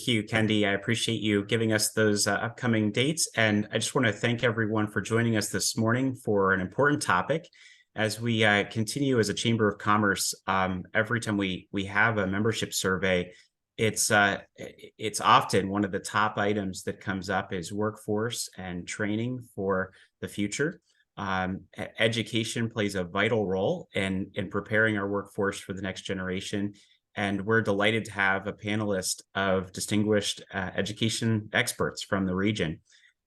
you, Kendi. I appreciate you giving us those upcoming dates. And I just want to thank everyone for joining us this morning for an important topic. As we continue as a Chamber of Commerce, every time we have a membership survey, it's often one of the top items that comes up is workforce and training for the future. Education plays a vital role in preparing our workforce for the next generation. And we're delighted to have a panelist of distinguished education experts from the region.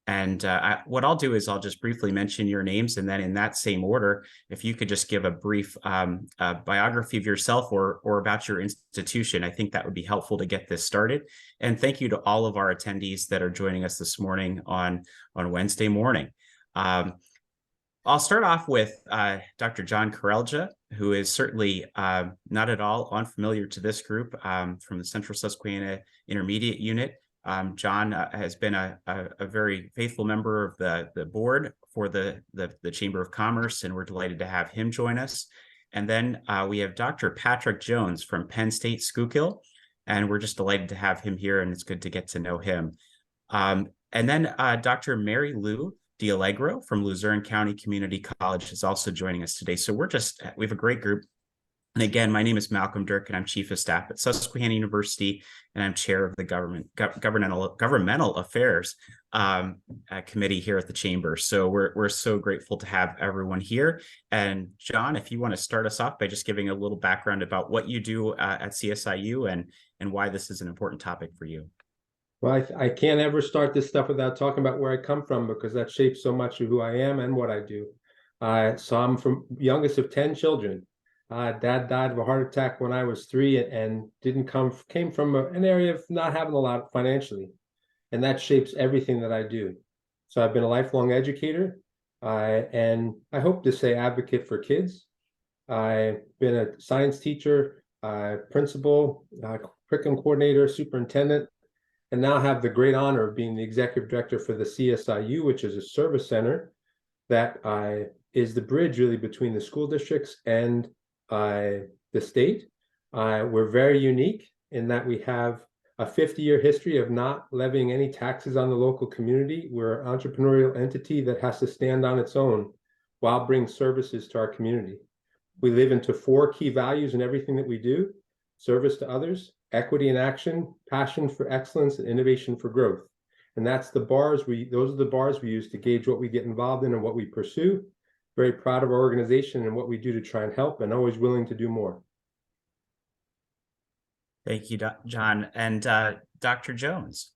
And what I'll do is I'll just briefly mention your names, and then in that same order, if you could just give a brief biography of yourself or about your institution, I think that would be helpful to get this started. And thank you to all of our attendees that are joining us this morning on Wednesday morning. I'll start off with Dr. John Kurelja, who is certainly not at all unfamiliar to this group from the Central Susquehanna Intermediate Unit. John has been a very faithful member of the board for the Chamber of Commerce, and we're delighted to have him join us. And then we have Dr. Patrick Jones from Penn State Schuylkill, and we're just delighted to have him here, and it's good to get to know him. And then Dr. Mary Lou D'Allegro from Luzerne County Community College is also joining us today. So we have a great group. And again, my name is Malcolm Dirk, and I'm Chief of Staff at Susquehanna University, and I'm Chair of the Governmental Affairs Committee here at the Chamber. So we're so grateful to have everyone here. And John, if you want to start us off by just giving a little background about what you do at CSIU and why this is an important topic for you. Well, I can't ever start this stuff without talking about where I come from, because that shapes so much of who I am and what I do. So I'm from youngest of 10 children. Dad died of a heart attack when I was 3 and came from an area of not having a lot financially. And that shapes everything that I do. So I've been a lifelong educator, and I hope to say advocate for kids. I've been a science teacher, principal, curriculum coordinator, superintendent, and now have the great honor of being the executive director for the CSIU, which is a service center that is the bridge really between the school districts and the state. We're very unique in that we have a 50-year history of not levying any taxes on the local community. We're an entrepreneurial entity that has to stand on its own while bringing services to our community. We live into 4 key values in everything that we do: service to others, equity in action, passion for excellence, and innovation for growth. And those are the bars we use to gauge what we get involved in and what we pursue. Very proud of our organization and what we do to try and help, and always willing to do more. Thank you, John. And Dr. Jones.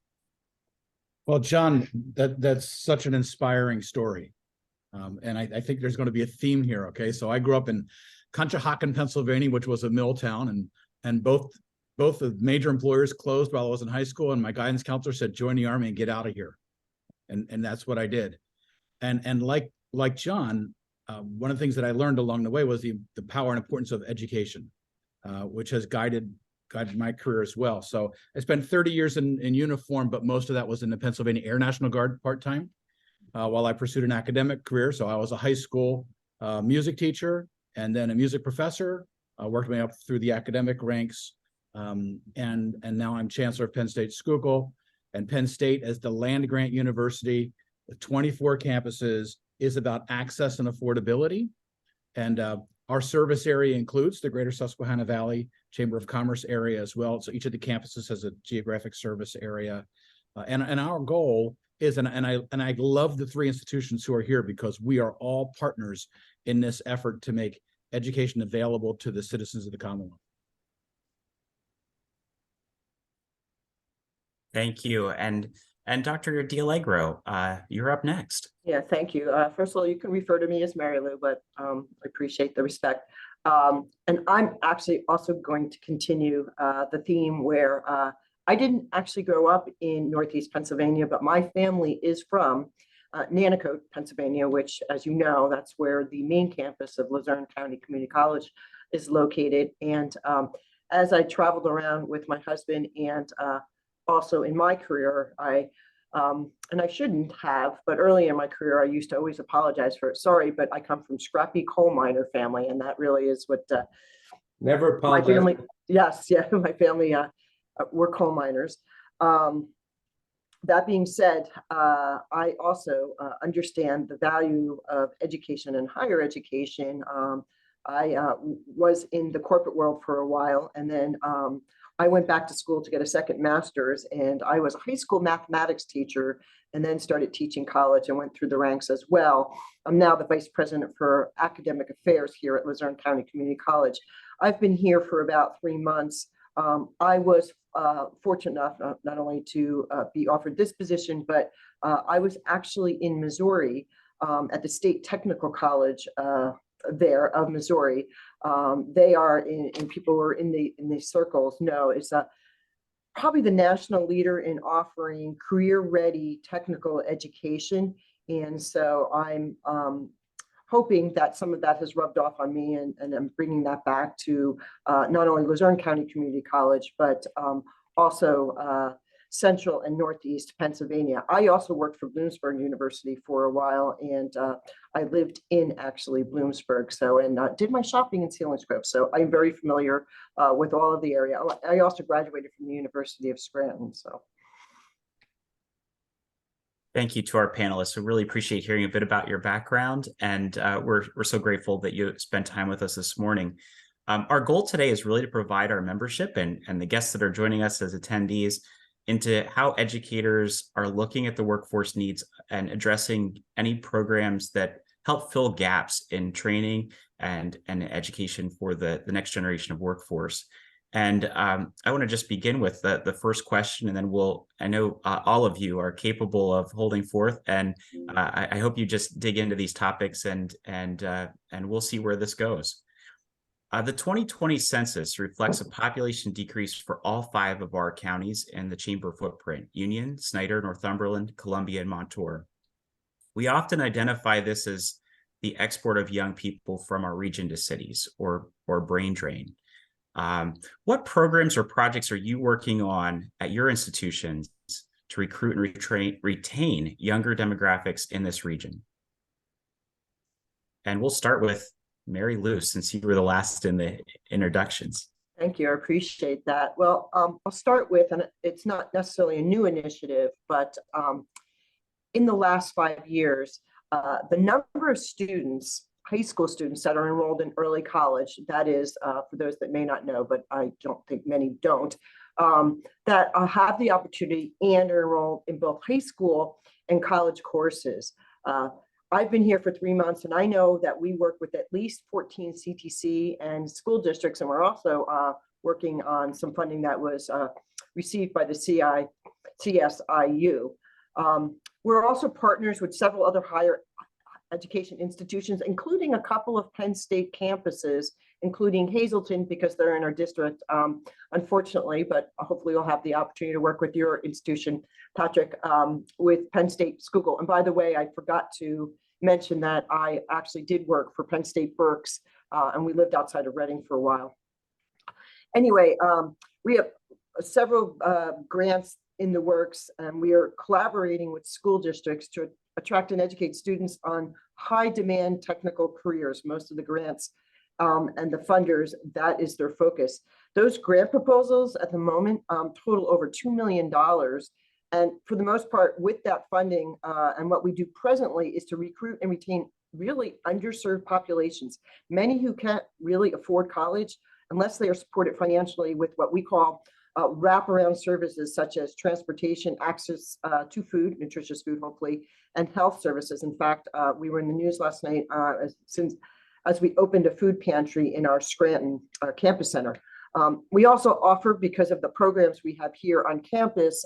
Well, John, that's such an inspiring story. And I think there's going to be a theme here. Okay, so I grew up in Conshohocken, Pennsylvania, which was a mill town, and both the major employers closed while I was in high school, and my guidance counselor said, join the Army and get out of here. And that's what I did. And like John, one of the things that I learned along the way was the power and importance of education, which has guided my career as well. So I spent 30 years in uniform, but most of that was in the Pennsylvania Air National Guard part-time, while I pursued an academic career. So I was a high school music teacher and then a music professor, worked my way up through the academic ranks. And now I'm Chancellor of Penn State Schuylkill, and Penn State, as the land-grant university with 24 campuses, is about access and affordability. And our service area includes the Greater Susquehanna Valley Chamber of Commerce area as well. So each of the campuses has a geographic service area. And our goal is, and I love the 3 institutions who are here, because we are all partners in this effort to make education available to the citizens of the Commonwealth. Thank you. And Dr. D'Allegro, you're up next. Yeah, thank you. First of all, you can refer to me as Mary Lou, but I appreciate the respect. And I'm actually also going to continue the theme where I didn't actually grow up in Northeast Pennsylvania, but my family is from Nanticoke, Pennsylvania, which, as you know, that's where the main campus of Luzerne County Community College is located. And as I traveled around with my husband and also in my career, and I shouldn't have, but early in my career, I used to always apologize for it. Sorry, but I come from scrappy coal miner family, and that really is what never apologize. My family, yes, yeah, my family were coal miners. That being said, I also understand the value of education and higher education. I was in the corporate world for a while, and then I went back to school to get a second master's, and I was a high school mathematics teacher, and then started teaching college and went through the ranks as well. I'm now the vice president for academic affairs here at Luzerne County Community College. I've been here for about 3 months. I was fortunate enough not only to be offered this position, but I was actually in Missouri at the State Technical College there of Missouri. They are, and people who are in the circles know, it's probably the national leader in offering career-ready technical education. And so I'm hoping that some of that has rubbed off on me, and I'm bringing that back to not only Luzerne County Community College, but also Central and Northeast Pennsylvania. I also worked for Bloomsburg University for a while, and I lived in actually Bloomsburg, so, and did my shopping in Selinsgrove. So I'm very familiar with all of the area. I also graduated from the University of Scranton, so. Thank you to our panelists. We really appreciate hearing a bit about your background, and we're so grateful that you spent time with us this morning. Our goal today is really to provide our membership and the guests that are joining us as attendees into how educators are looking at the workforce needs and addressing any programs that help fill gaps in training and education for the next generation of workforce. And I want to just begin with the first question, and then I know all of you are capable of holding forth, and I hope you just dig into these topics, and we'll see where this goes. The 2020 census reflects a population decrease for all 5 of our counties in the chamber footprint: Union, Snyder, Northumberland, Columbia, and Montour. We often identify this as the export of young people from our region to cities, or brain drain. What programs or projects are you working on at your institutions to recruit and retain younger demographics in this region? And we'll start with Mary Lou, since you were the last in the introductions. Thank you. I appreciate that. Well, I'll start with, and it's not necessarily a new initiative, but in the last 5 years, the number of students, high school students that are enrolled in early college, that is, for those that may not know, but I don't think many don't, that have the opportunity and are enrolled in both high school and college courses. I've been here for 3 months, and I know that we work with at least 14 CTC and school districts, and we're also working on some funding that was received by the CSIU. We're also partners with several other higher education institutions, including a couple of Penn State campuses, including Hazleton, because they're in our district, unfortunately, but hopefully we'll have the opportunity to work with your institution, Patrick, with Penn State Schuylkill. And by the way, I forgot to mention that I actually did work for Penn State Berks, and we lived outside of Reading for a while. Anyway, we have several grants in the works, and we are collaborating with school districts to attract and educate students on high demand technical careers. Most of the grants and the funders, that is their focus. Those grant proposals at the moment total over $2 million. And for the most part, with that funding and what we do presently is to recruit and retain really underserved populations, many who can't really afford college unless they are supported financially with what we call wraparound services, such as transportation, access to food, nutritious food, hopefully, and health services. In fact, we were in the news last night as we opened a food pantry in our Scranton campus center. We also offer, because of the programs we have here on campus,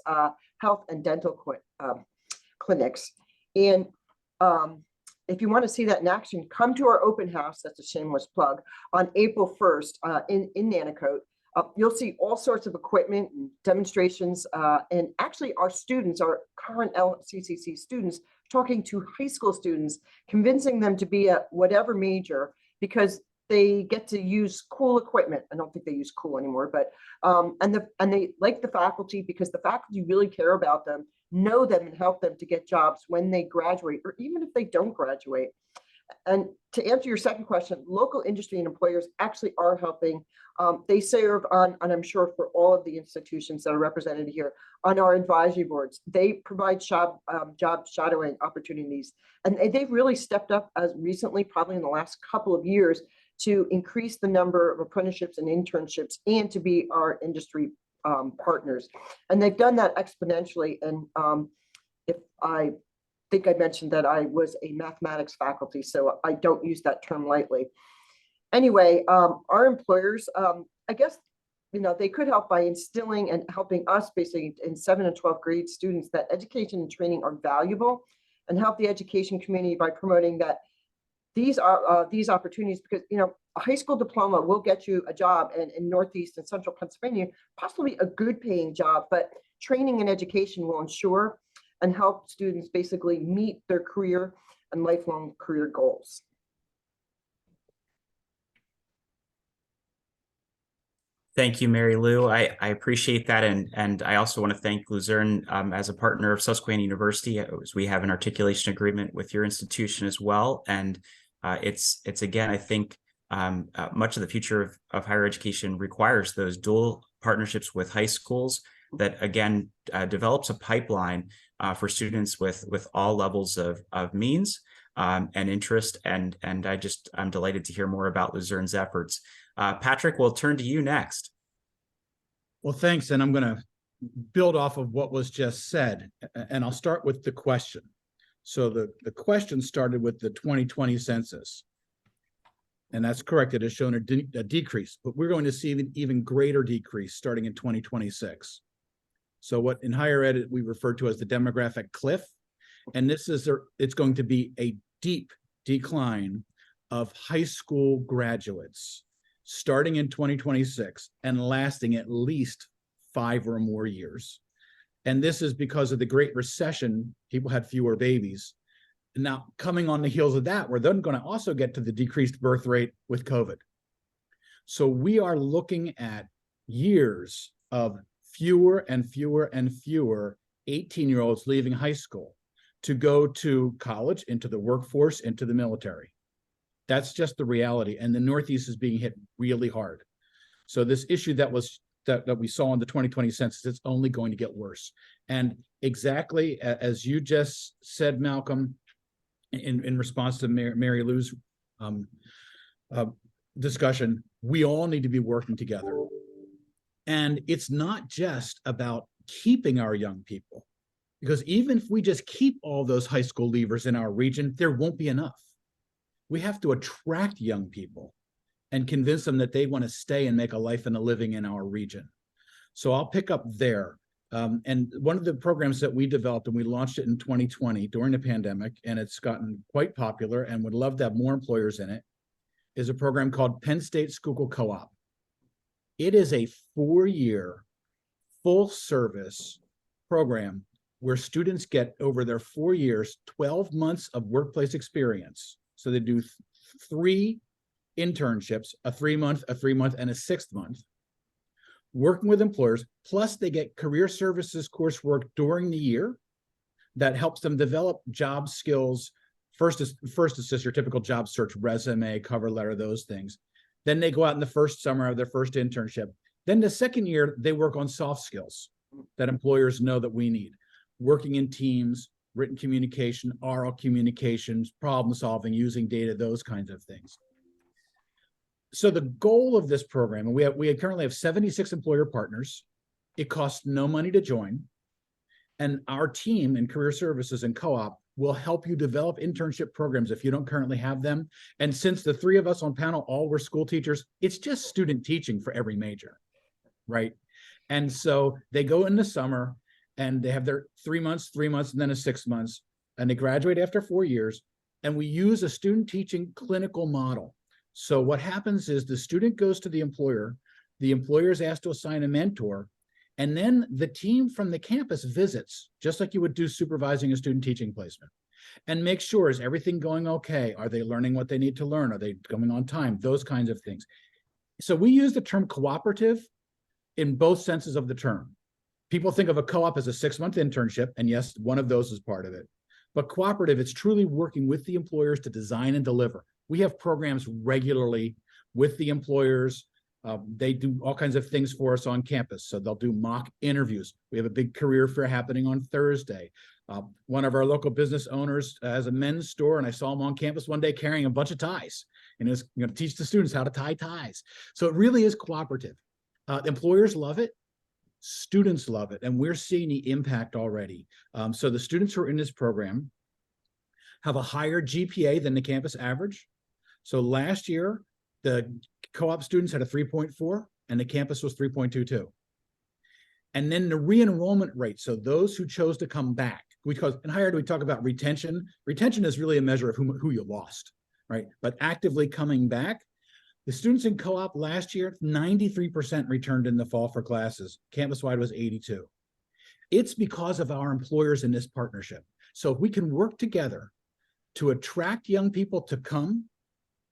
health and dental clinics. And if you want to see that in action, come to our open house, that's a shameless plug, on April 1st in Nanticoke. You'll see all sorts of equipment and demonstrations, and actually our students, our current LCCC students, talking to high school students, convincing them to be at whatever major, because they get to use cool equipment. I don't think they use cool anymore, but and they like the faculty, because the faculty really care about them, know them, and help them to get jobs when they graduate, or even if they don't graduate. And to answer your second question, local industry and employers actually are helping. They serve on, and I'm sure for all of the institutions that are represented here, on our advisory boards. They provide job shadowing opportunities. And they've really stepped up as recently, probably in the last couple of years, to increase the number of apprenticeships and internships and to be our industry partners. And they've done that exponentially. And if I think I mentioned that I was a mathematics faculty, so I don't use that term lightly. Anyway, our employers, I guess, they could help by instilling and helping us basically in 7th and 12th grade students that education and training are valuable, and help the education community by promoting that these are these opportunities, because a high school diploma will get you a job in Northeast and Central Pennsylvania, possibly a good paying job, but training and education will ensure and help students basically meet their career and lifelong career goals. Thank you, Mary Lou. I appreciate that. And I also want to thank Luzerne as a partner of Susquehanna University, as we have an articulation agreement with your institution as well. And it's again, I think much of the future of higher education requires those dual partnerships with high schools that, again, develops a pipeline for students with all levels of means and interest. And I'm delighted to hear more about Luzerne's efforts. Patrick, we'll turn to you next. Well, thanks. And I'm going to build off of what was just said, and I'll start with the question. So the question started with the 2020 census. And that's correct. It has shown a decrease, but we're going to see an even greater decrease starting in 2026. So what in higher ed we refer to as the demographic cliff. And it's going to be a deep decline of high school graduates starting in 2026 and lasting at least 5 or more years. And this is because of the Great Recession. People had fewer babies. And now, coming on the heels of that, we're then going to also get to the decreased birth rate with COVID. So we are looking at years of fewer and fewer and fewer 18-year-olds leaving high school to go to college, into the workforce, into the military. That's just the reality. And the Northeast is being hit really hard. So this issue that we saw in the 2020 census, it's only going to get worse. And exactly as you just said, Malcolm, in response to Mary Lou's discussion, we all need to be working together. And it's not just about keeping our young people, because even if we just keep all those high school leavers in our region, there won't be enough. We have to attract young people and convince them that they want to stay and make a life and a living in our region. So I'll pick up there. And one of the programs that we developed, and we launched it in 2020 during the pandemic, and it's gotten quite popular and would love to have more employers in it, is a program called Penn State Schuylkill Co-op. It is a 4-year full service program where students get, over their 4 years, 12 months of workplace experience. So they do 3 internships, a 3-month, a 3-month, and a 6th month, working with employers, plus they get career services coursework during the year that helps them develop job skills. First is just your typical job search, resume, cover letter, those things. Then they go out in the first summer of their first internship. Then the second year, they work on soft skills that employers know that we need. Working in teams, written communication, oral communications, problem solving, using data, those kinds of things. So the goal of this program, and we currently have 76 employer partners. It costs no money to join. And our team in career services and co-op will help you develop internship programs if you don't currently have them. And since the 3 of us on panel all were school teachers, it's just student teaching for every major, right? And so they go in the summer and they have their 3 months, and then a 6 months, and they graduate after 4 years. And we use a student teaching clinical model. So what happens is the student goes to the employer is asked to assign a mentor, and then the team from the campus visits, just like you would do supervising a student teaching placement, and make sure, is everything going okay? Are they learning what they need to learn? Are they coming on time? Those kinds of things. So we use the term cooperative in both senses of the term. People think of a co-op as a 6-month internship, and yes, one of those is part of it. But cooperative, it's truly working with the employers to design and deliver. We have programs regularly with the employers. They do all kinds of things for us on campus. So they'll do mock interviews. We have a big career fair happening on Thursday. One of our local business owners has a men's store, and I saw him on campus one day carrying a bunch of ties, and he was going to teach the students how to tie ties. So it really is cooperative. Employers love it. Students love it, and we're seeing the impact already. So the students who are in this program have a higher GPA than the campus average. So last year, the co-op students had a 3.4, and the campus was 3.22. And then the re-enrollment rate, so those who chose to come back, because in higher ed, we talk about retention. Retention is really a measure of who you lost, right? But actively coming back, the students in co-op last year, 93% returned in the fall for classes. Campus-wide was 82. It's because of our employers in this partnership. So if we can work together to attract young people to come,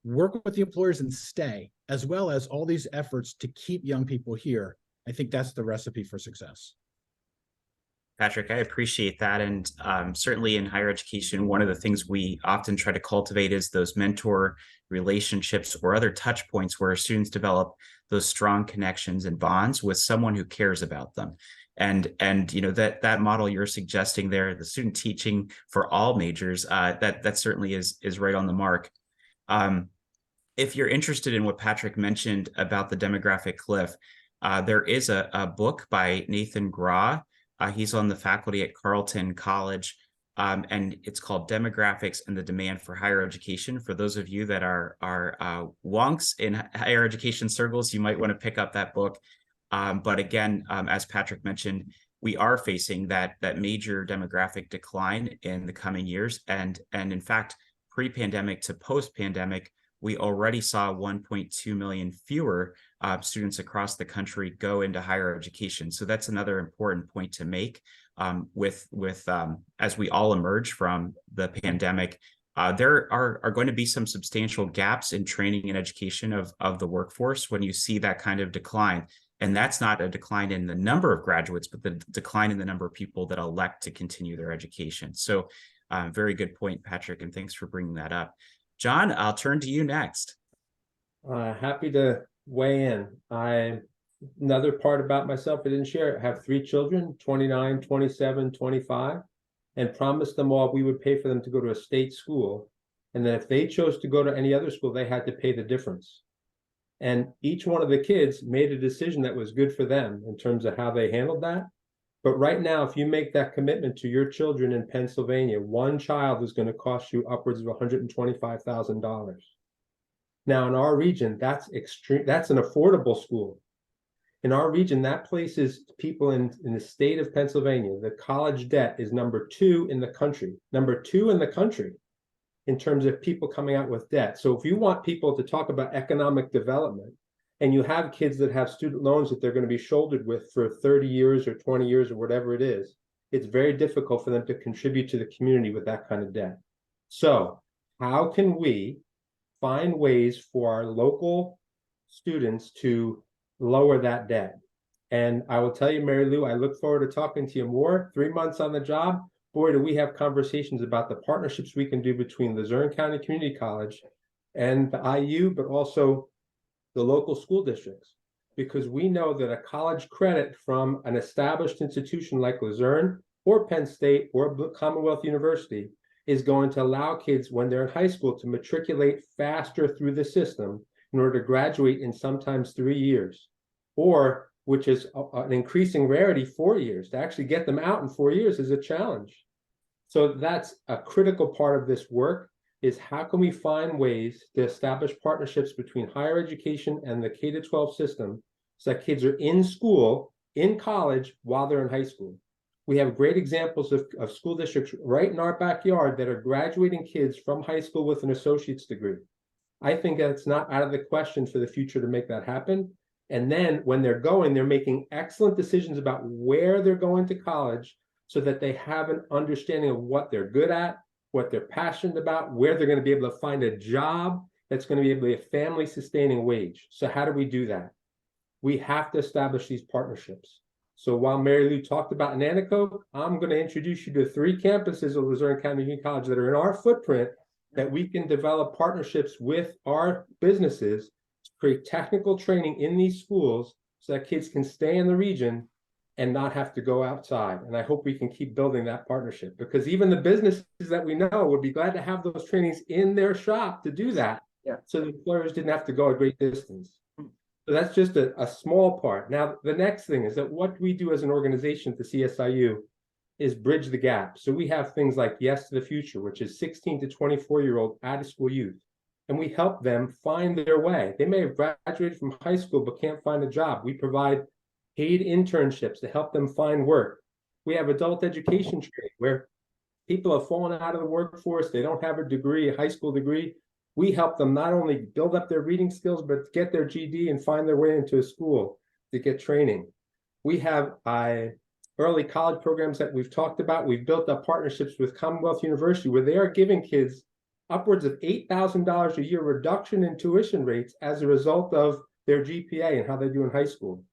work with the employers and stay, as well as all these efforts to keep young people here, I think that's the recipe for success. Patrick, I appreciate that. And certainly in higher education, one of the things we often try to cultivate is those mentor relationships or other touch points where students develop those strong connections and bonds with someone who cares about them. And you know, that model you're suggesting there, the student teaching for all majors, that certainly is right on the mark. If you're interested in what Patrick mentioned about the demographic cliff, there is a book by Nathan Graw. He's on the faculty at Carleton College, and it's called Demographics and the Demand for Higher Education. For those of you that are wonks in higher education circles, you might want to pick up that book. But again, as Patrick mentioned, we are facing that major demographic decline in the coming years. And in fact, pre-pandemic to post-pandemic, we already saw 1.2 million fewer students across the country go into higher education. So that's another important point to make as we all emerge from the pandemic. There are going to be some substantial gaps in training and education of the workforce when you see that kind of decline. And that's not a decline in the number of graduates, but the decline in the number of people that elect to continue their education. So very good point, Patrick, and thanks for bringing that up. John, I'll turn to you next. Happy to weigh in. Another part about myself I didn't share, I have 3 children, 29, 27, 25, and promised them all we would pay for them to go to a state school. And then if they chose to go to any other school, they had to pay the difference. And each one of the kids made a decision that was good for them in terms of how they handled that. But right now, if you make that commitment to your children in Pennsylvania, one child is going to cost you upwards of $125,000. Now, in our region, that's extreme. That's an affordable school. In our region, that places people in the state of Pennsylvania. The college debt is number 2 in the country. Number 2 in the country in terms of people coming out with debt. So if you want people to talk about economic development, and you have kids that have student loans that they're going to be shouldered with for 30 years or 20 years or whatever it is, it's very difficult for them to contribute to the community with that kind of debt. So how can we find ways for our local students to lower that debt? And I will tell you, Mary Lou, I look forward to talking to you more. 3 months on the job, boy, do we have conversations about the partnerships we can do between Luzerne County Community College and the IU, but also the local school districts, because we know that a college credit from an established institution like Luzerne or Penn State or Commonwealth University is going to allow kids when they're in high school to matriculate faster through the system in order to graduate in sometimes 3 years, or which is an increasing rarity, 4 years. To actually get them out in 4 years is a challenge. So that's a critical part of this work, is how can we find ways to establish partnerships between higher education and the K-12 system so that kids are in school, in college, while they're in high school. We have great examples of school districts right in our backyard that are graduating kids from high school with an associate's degree. I think that's not out of the question for the future to make that happen. And then when they're going, they're making excellent decisions about where they're going to college so that they have an understanding of what they're good at, what they're passionate about, where they're going to be able to find a job that's going to be able to be a family-sustaining wage. So how do we do that? We have to establish these partnerships. So while Mary Lou talked about Nanticoke, I'm going to introduce you to 3 campuses of Luzerne County Community College that are in our footprint that we can develop partnerships with our businesses to create technical training in these schools so that kids can stay in the region and not have to go outside. And I hope we can keep building that partnership, because even the businesses that we know would be glad to have those trainings in their shop to do that. Yeah. So the employers didn't have to go a great distance. So that's just a small part. Now, the next thing is that what we do as an organization at the CSIU is bridge the gap. So we have things like Yes to the Future, which is 16 to 24-year-old out-of-school youth. And we help them find their way. They may have graduated from high school but can't find a job. We provide paid internships to help them find work. We have adult education training where people have fallen out of the workforce. They don't have a degree, a high school degree. We help them not only build up their reading skills, but get their GED and find their way into a school to get training. We have early college programs that we've talked about. We've built up partnerships with Commonwealth University where they are giving kids upwards of $8,000 a year reduction in tuition rates as a result of their GPA and how they do in high school.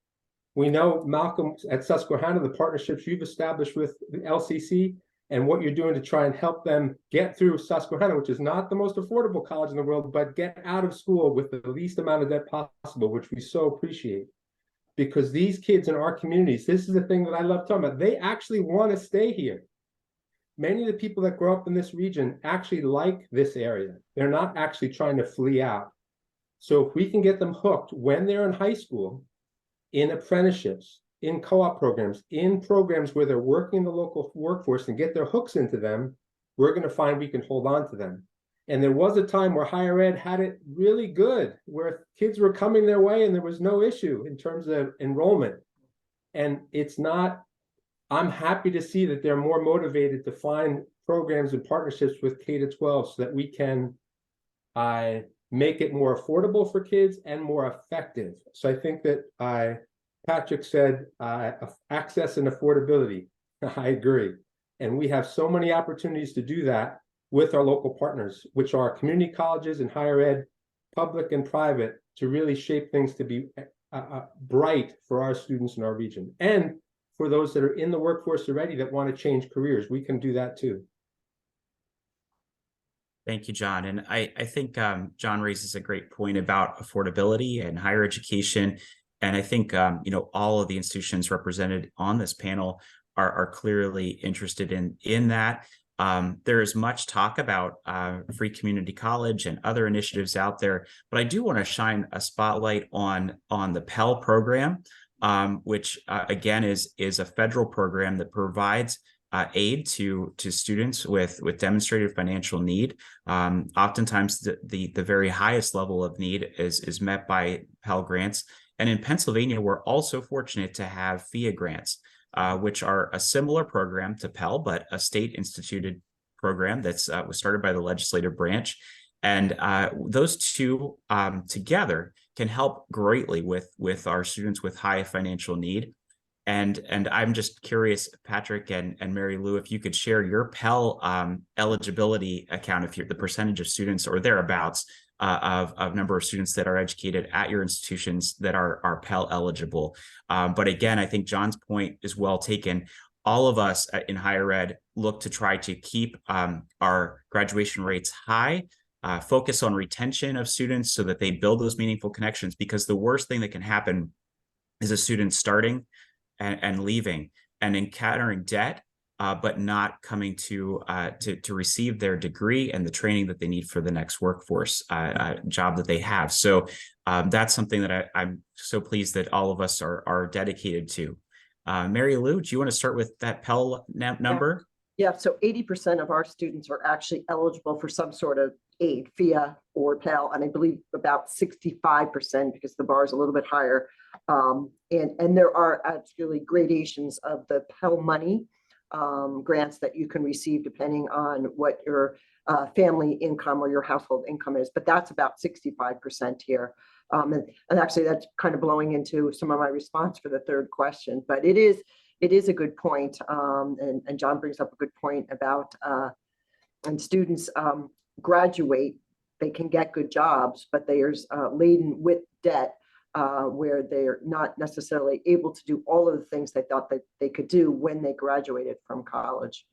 We know, Malcolm, at Susquehanna, the partnerships you've established with the LCC and what you're doing to try and help them get through Susquehanna, which is not the most affordable college in the world, but get out of school with the least amount of debt possible, which we so appreciate. Because these kids in our communities, this is the thing that I love talking about, they actually want to stay here. Many of the people that grow up in this region actually like this area. They're not actually trying to flee out. So if we can get them hooked when they're in high school, in apprenticeships, in co-op programs, in programs where they're working in the local workforce and get their hooks into them, we're going to find we can hold on to them. And there was a time where higher ed had it really good, where kids were coming their way and there was no issue in terms of enrollment. And it's not, I'm happy to see that they're more motivated to find programs and partnerships with K-12 so that we can make it more affordable for kids and more effective. So I think that Patrick said access and affordability. I agree. And we have so many opportunities to do that with our local partners, which are community colleges and higher ed, public and private, to really shape things to be bright for our students in our region. And for those that are in the workforce already that want to change careers, we can do that too. Thank you, John. And I think John raises a great point about affordability and higher education. And I think, all of the institutions represented on this panel are clearly interested in that. There is much talk about free community college and other initiatives out there, but I do want to shine a spotlight on the Pell program, which again is a federal program that provides aid to students with demonstrated financial need. Oftentimes, the very highest level of need is met by Pell grants. And in Pennsylvania, we're also fortunate to have FIA grants, which are a similar program to Pell, but a state-instituted program that's was started by the legislative branch. And those two together can help greatly with our students with high financial need. And I'm just curious, Patrick and Mary Lou, if you could share your Pell eligibility account, if you're the percentage of students or thereabouts of number of students that are educated at your institutions that are Pell eligible. But again, I think John's point is well taken. All of us in higher ed look to try to keep our graduation rates high, focus on retention of students so that they build those meaningful connections, because the worst thing that can happen is a student starting and leaving and encountering debt, but not coming to receive their degree and the training that they need for the next workforce job that they have. So that's something that I'm so pleased that all of us are dedicated to. Mary Lou, do you want to start with that Pell number? Yeah, so 80% of our students are actually eligible for some sort of aid, FIA or Pell, and I believe about 65% because the bar is a little bit higher. And there are actually gradations of the Pell money grants that you can receive depending on what your family income or your household income is, but that's about 65% here. And actually that's kind of blowing into some of my response for the third question, but it is a good point. And John brings up a good point about when students graduate, they can get good jobs, but they are laden with debt. where they're not necessarily able to do all of the things they thought that they could do when they graduated from college.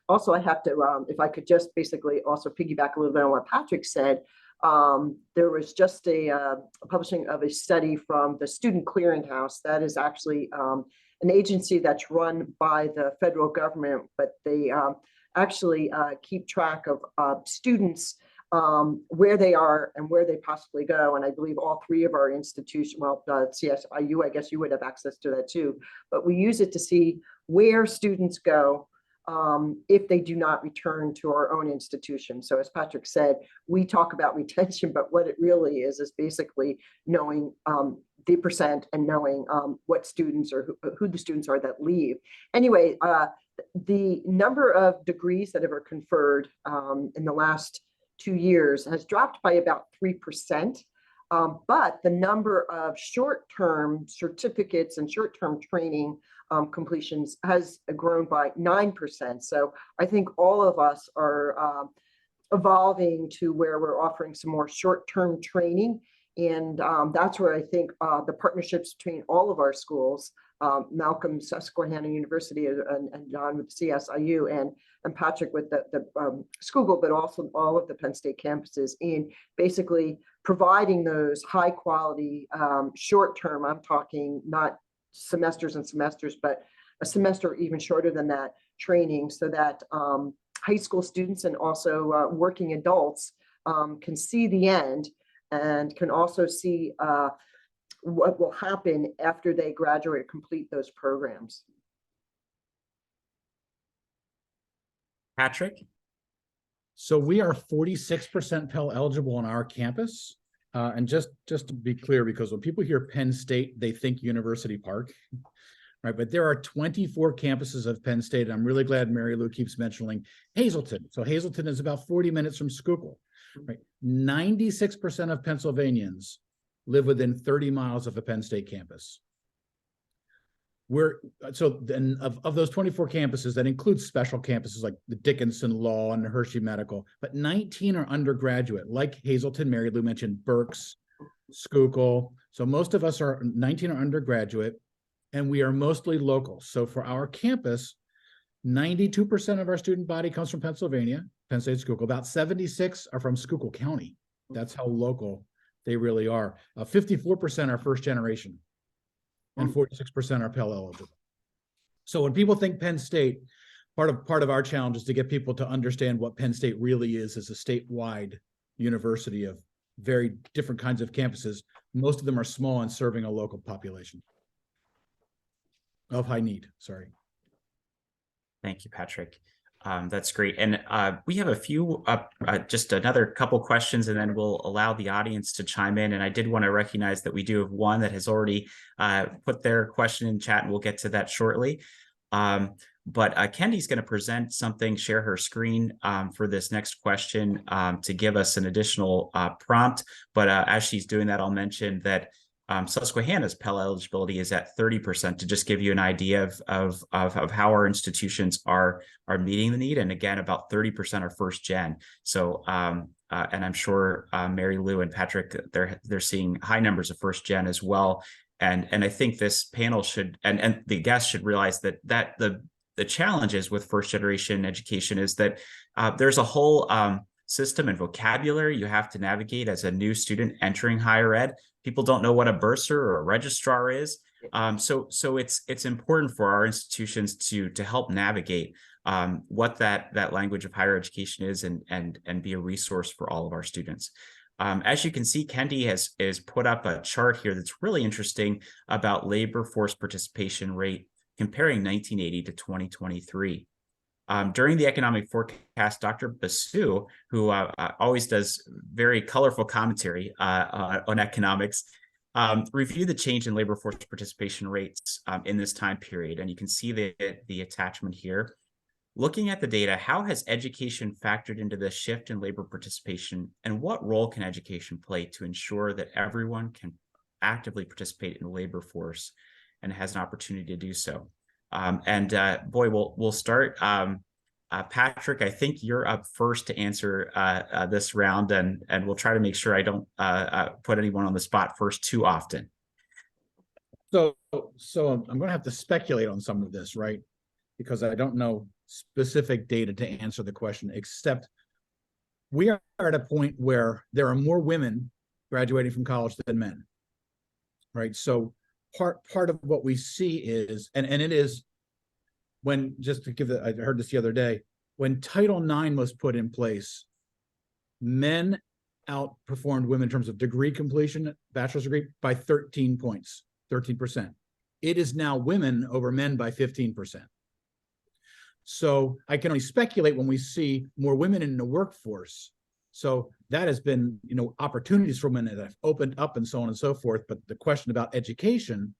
Also, I have to, if I could just basically also piggyback a little bit on what Patrick said, there was just a publishing of a study from the Student Clearinghouse. That is actually an agency that's run by the federal government, but they actually keep track of students, where they are and where they possibly go. And I believe all three of our institutions, well, CSIU, I guess you would have access to that too, but we use it to see where students go if they do not return to our own institution. So as Patrick said, we talk about retention, but what it really is basically knowing the percent and knowing what students or who the students are that leave. Anyway, the number of degrees that are conferred in the last 2 years has dropped by about 3%. But the number of short-term certificates and short-term training completions has grown by 9%. So I think all of us are evolving to where we're offering some more short-term training. And that's where I think the partnerships between all of our schools, Malcolm, Susquehanna University, and John with CSIU, and Patrick with the Schuylkill, but also all of the Penn State campuses, in basically providing those high quality short-term, I'm talking not semesters and semesters, but a semester even shorter than that, training, so that high school students and also working adults can see the end and can also see what will happen after they graduate or complete those programs. Patrick? So we are 46% Pell eligible on our campus. And just to be clear, because when people hear Penn State, they think University Park, right? But there are 24 campuses of Penn State. And I'm really glad Mary Lou keeps mentioning Hazleton. So Hazleton is about 40 minutes from Schuylkill, right? 96% of Pennsylvanians live within 30 miles of a Penn State campus. Then of those 24 campuses, that includes special campuses like the Dickinson Law and the Hershey Medical, but 19 are undergraduate, like Hazleton, Mary Lou mentioned, Berks, Schuylkill. So most of us 19 are undergraduate, and we are mostly local. So for our campus, 92% of our student body comes from Pennsylvania, Penn State Schuylkill. About 76 are from Schuylkill County. That's how local they really are. 54% are first generation, and 46% are Pell eligible. So when people think Penn State, part of our challenge is to get people to understand what Penn State really is as a statewide university of very different kinds of campuses. Most of them are small and serving a local population of high need. Sorry. Thank you, Patrick. That's great. And we have a few, just another couple questions, and then we'll allow the audience to chime in. And I did want to recognize that we do have one that has already put their question in chat, and we'll get to that shortly. But Kendi's going to present something, share her screen for this next question to give us an additional prompt. But as she's doing that, I'll mention that Susquehanna's Pell eligibility is at 30%, to just give you an idea of how our institutions are meeting the need. And again, about 30% are first gen. So and I'm sure Mary Lou and Patrick, they're seeing high numbers of first gen as well. And I think this panel should, and the guests should realize that the challenges with first generation education is that there's a whole system and vocabulary you have to navigate as a new student entering higher ed. People don't know what a bursar or a registrar is. So it's important for our institutions to help navigate what that language of higher education is, and be a resource for all of our students. As you can see, Kendi has put up a chart here that's really interesting about labor force participation rate comparing 1980 to 2023. During the economic forecast, Dr. Basu, who always does very colorful commentary on economics, reviewed the change in labor force participation rates in this time period. And you can see the attachment here. Looking at the data, how has education factored into the shift in labor participation, and what role can education play to ensure that everyone can actively participate in the labor force and has an opportunity to do so? Boy, we'll start Patrick, I think you're up first to answer this round, and we'll try to make sure I don't put anyone on the spot first too often. So I'm going to have to speculate on some of this, right? Because I don't know specific data to answer the question, except we are at a point where there are more women graduating from college than men, right? So part of what we see is, and it is, when, just to give it, I heard this the other day, when Title IX was put in place, men outperformed women in terms of degree completion, bachelor's degree, by 13 points, 13%. It is now women over men by 15%. So I can only speculate when we see more women in the workforce. So that has been, opportunities for women that have opened up and so on and so forth. But the question about education,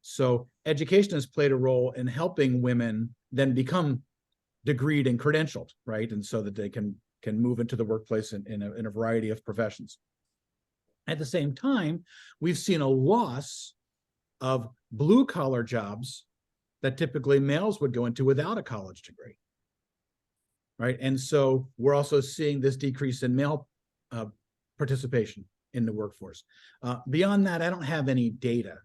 so education has played a role in helping women then become degreed and credentialed, right? And so that they can move into the workplace in a variety of professions. At the same time, we've seen a loss of blue collar jobs that typically males would go into without a college degree, right? And so we're also seeing this decrease in male participation in the workforce. Beyond that, I don't have any data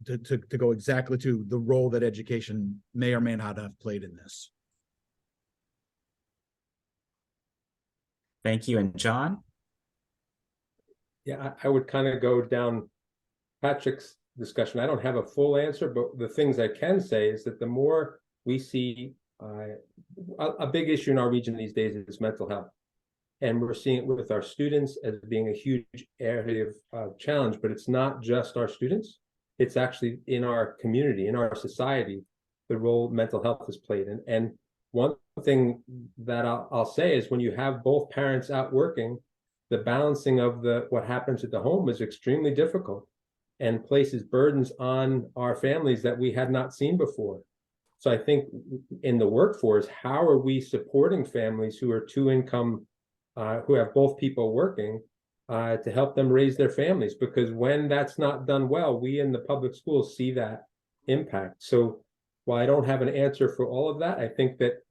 to go exactly to the role that education may or may not have played in this. Thank you. And John? Yeah, I would kind of go down Patrick's discussion. I don't have a full answer, but the things I can say is that the more we see a big issue in our region these days is mental health. And we're seeing it with our students as being a huge area of challenge, but it's not just our students. It's actually in our community, in our society, the role mental health has played. And one thing that I'll say is when you have both parents out working, the balancing of what happens at the home is extremely difficult and places burdens on our families that we had not seen before. So I think in the workforce, how are we supporting families who are two income, who have both people working, to help them raise their families? Because when that's not done well, we in the public schools see that impact. So while I don't have an answer for all of that, I think that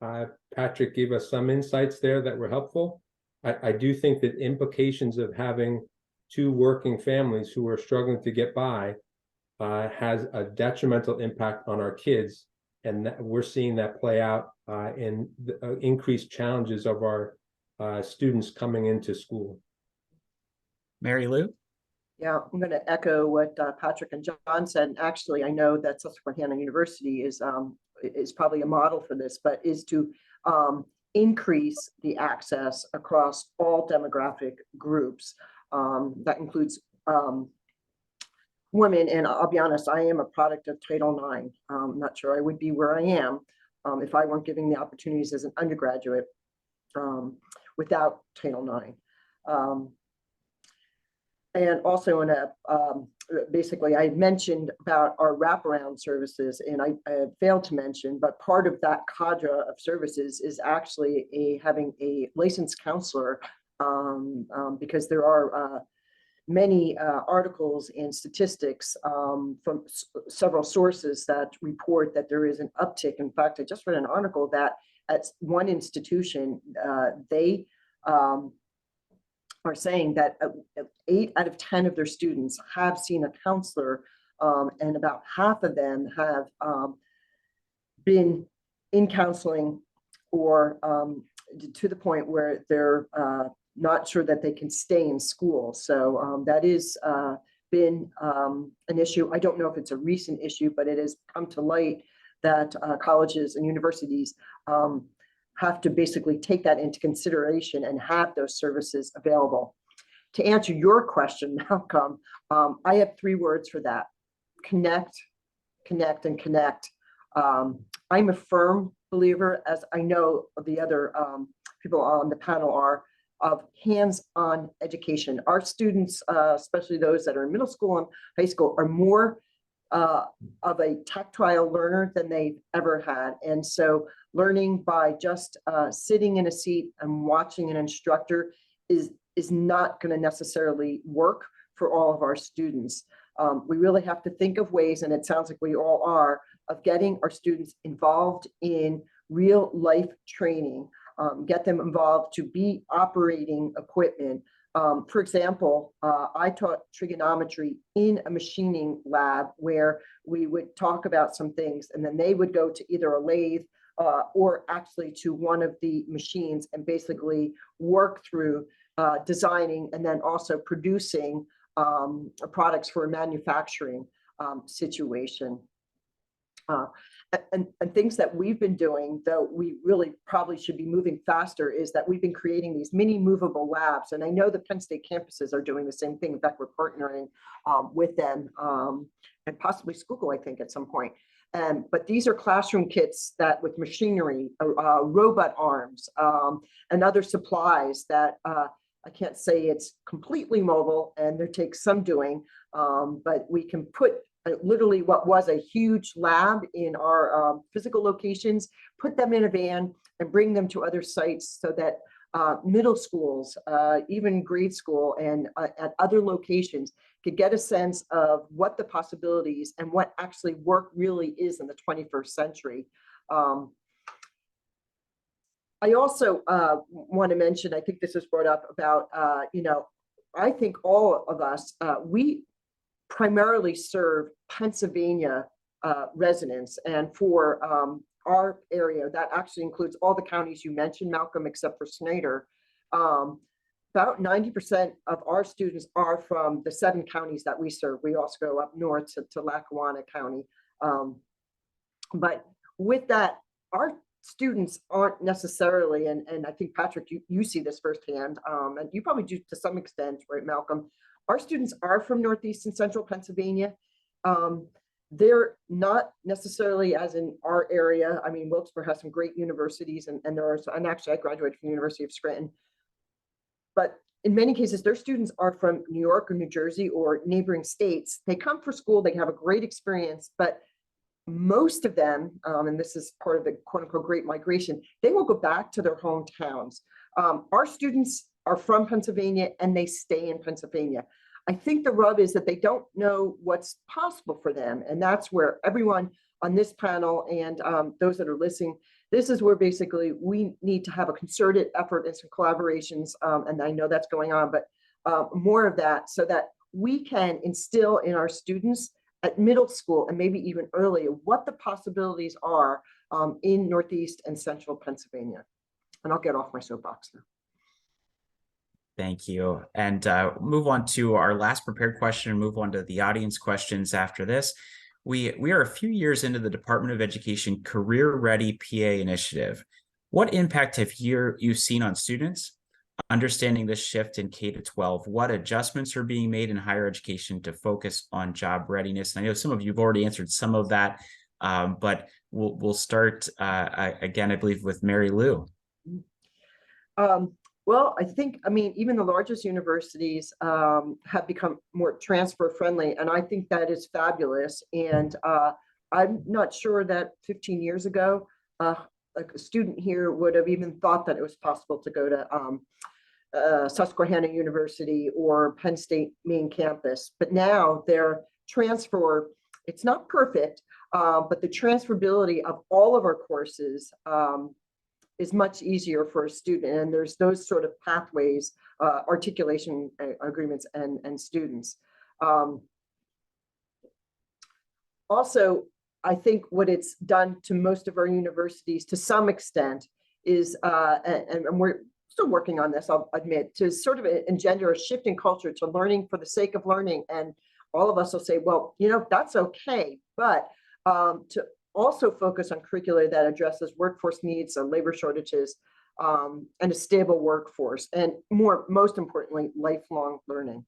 Patrick gave us some insights there that were helpful. I do think that implications of having two working families who are struggling to get by has a detrimental impact on our kids. And we're seeing that play out in the increased challenges of our students coming into school. Mary Lou? Yeah, I'm going to echo what Patrick and John said. And actually, I know that Susquehanna University is probably a model for this, but is to increase the access across all demographic groups. That includes women, and I'll be honest, I am a product of Title IX. I'm not sure I would be where I am if I weren't given the opportunities as an undergraduate without Title IX. And also in basically I mentioned about our wraparound services, and I failed to mention, but part of that cadre of services is actually having a licensed counselor, because there are many articles and statistics from several sources that report that there is an uptick. In fact, I just read an article that at one institution, they are saying that 8 out of 10 of their students have seen a counselor, and about half of them have been in counseling or to the point where they're not sure that they can stay in school. So that is been an issue. I don't know if it's a recent issue, but it has come to light that colleges and universities have to basically take that into consideration and have those services available. To answer your question, Malcolm, I have 3 words for that: connect, connect, and connect. I'm a firm believer, as I know the other people on the panel are, of hands-on education. Our students, especially those that are in middle school and high school, are more of a tactile learner than they've ever had. And so learning by just sitting in a seat and watching an instructor is not going to necessarily work for all of our students. We really have to think of ways, and it sounds like we all are, of getting our students involved in real life training, get them involved to be operating equipment. For example, I taught trigonometry in a machining lab where we would talk about some things, and then they would go to either a lathe or actually to one of the machines and basically work through designing and then also producing products for a manufacturing situation. And things that we've been doing, though we really probably should be moving faster, is that we've been creating these mini movable labs. And I know the Penn State campuses are doing the same thing. In fact, we're partnering with them and possibly Schuylkill, I think, at some point. But these are classroom kits that with machinery, robot arms, and other supplies that I can't say it's completely mobile, and there takes some doing, but we can put literally what was a huge lab in our physical locations, put them in a van and bring them to other sites so that middle schools, even grade school and at other locations could get a sense of what the possibilities and what actually work really is in the 21st century. I also want to mention, I think this was brought up about, I think all of us, we primarily serve Pennsylvania residents, and for our area, that actually includes all the counties you mentioned, Malcolm, except for Snyder. About 90% of our students are from the 7 counties that we serve. We also go up north to Lackawanna County. But with that, our students aren't necessarily, and I think, Patrick, you see this firsthand, and you probably do to some extent, right, Malcolm? Our students are from Northeast and Central Pennsylvania. They're not necessarily as in our area. I mean, Wilkesboro has some great universities, and there are, and actually I graduated from the University of Scranton. But in many cases, their students are from New York or New Jersey or neighboring states. They come for school, they have a great experience, but most of them, and this is part of the quote unquote great migration, they will go back to their hometowns. Our students are from Pennsylvania and they stay in Pennsylvania. I think the rub is that they don't know what's possible for them. And that's where everyone on this panel and those that are listening, this is where basically we need to have a concerted effort and some collaborations. And I know that's going on, but more of that so that we can instill in our students at middle school and maybe even earlier what the possibilities are in Northeast and Central Pennsylvania. And I'll get off my soapbox now. Thank you. And move on to our last prepared question and move on to the audience questions after this. We are a few years into the Department of Education Career Ready PA initiative. What impact have you seen on students? Understanding this shift in K-12, what adjustments are being made in higher education to focus on job readiness? And I know some of you have already answered some of that, but we'll start again, I believe, with Mary Lou. Well, I mean, even the largest universities have become more transfer friendly, and I think that is fabulous. And I'm not sure that 15 years ago, like a student here would have even thought that it was possible to go to Susquehanna University or Penn State main campus. But now their transfer, it's not perfect, but the transferability of all of our courses is much easier for a student. And there's those sort of pathways, articulation agreements and students. Also, I think what it's done to most of our universities to some extent is, and we're still working on this, I'll admit, to sort of engender a shift in culture to learning for the sake of learning. And all of us will say, well, that's okay, but to also focus on curricula that addresses workforce needs and labor shortages and a stable workforce, and most importantly, lifelong learning.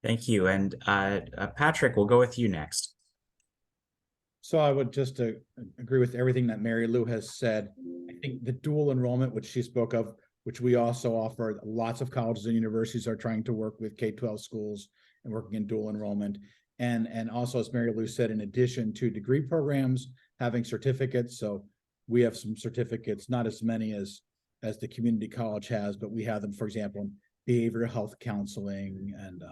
Thank you. And Patrick, we'll go with you next. So I would just agree with everything that Mary Lou has said. I think the dual enrollment, which she spoke of, which we also offer, lots of colleges and universities are trying to work with K-12 schools and working in dual enrollment. And also, as Mary Lou said, in addition to degree programs, having certificates. So we have some certificates, not as many as the community college has, but we have them, for example, in behavioral health counseling and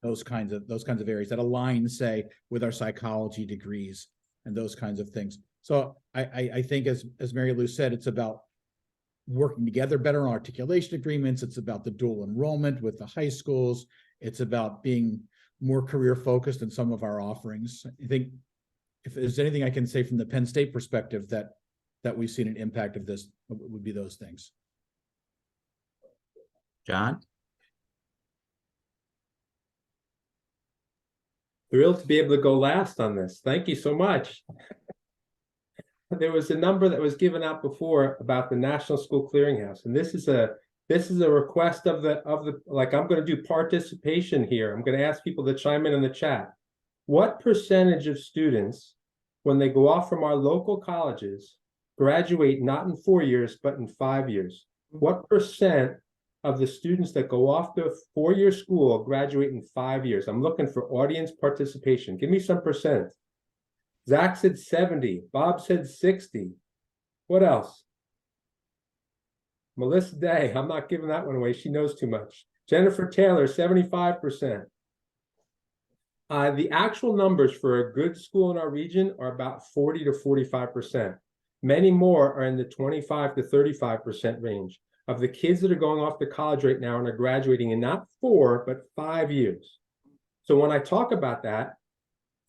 those kinds of areas that align, say, with our psychology degrees and those kinds of things. So I think, as Mary Lou said, it's about working together better on articulation agreements. It's about the dual enrollment with the high schools. It's about being more career focused in some of our offerings. I think if there's anything I can say from the Penn State perspective that we've seen an impact of this, would be those things. John? Thrilled to be able to go last on this. Thank you so much. There was a number that was given out before about the National School Clearinghouse, and this is a request of the like, I'm going to do participation here. I'm going to ask people to chime in the chat. What percentage of students, when they go off from our local colleges, graduate not in 4 years but in 5 years? What percent of the students that go off to a 4-year school graduate in 5 years? I'm looking for audience participation. Give me some percent. Zach said 70. Bob said 60. What else? Melissa Day. I'm not giving that one away. She knows too much. Jennifer Taylor, 75%. The actual numbers for a good school in our region are about 40 to 45%. Many more are in the 25 to 35% range of the kids that are going off to college right now and are graduating in not 4, but 5 years. So when I talk about that,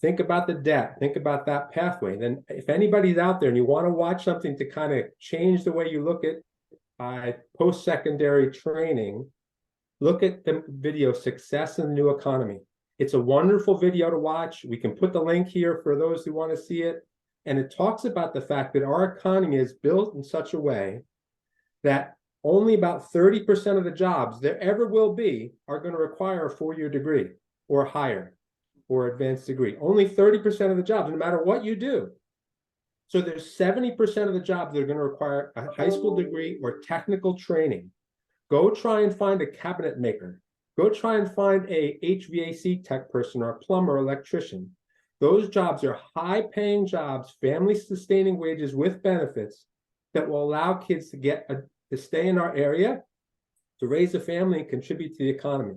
think about the debt, think about that pathway. Then if anybody's out there and you want to watch something to kind of change the way you look at post-secondary training, look at the video, Success in the New Economy. It's a wonderful video to watch. We can put the link here for those who want to see it. And it talks about the fact that our economy is built in such a way that only about 30% of the jobs there ever will be are going to require a 4-year degree or higher or advanced degree. Only 30% of the jobs, no matter what you do. So there's 70% of the jobs that are going to require a high school degree or technical training. Go try and find a cabinet maker. Go try and find a HVAC tech person or a plumber or electrician. Those jobs are high-paying jobs, family-sustaining wages with benefits that will allow kids to stay in our area, to raise a family and contribute to the economy.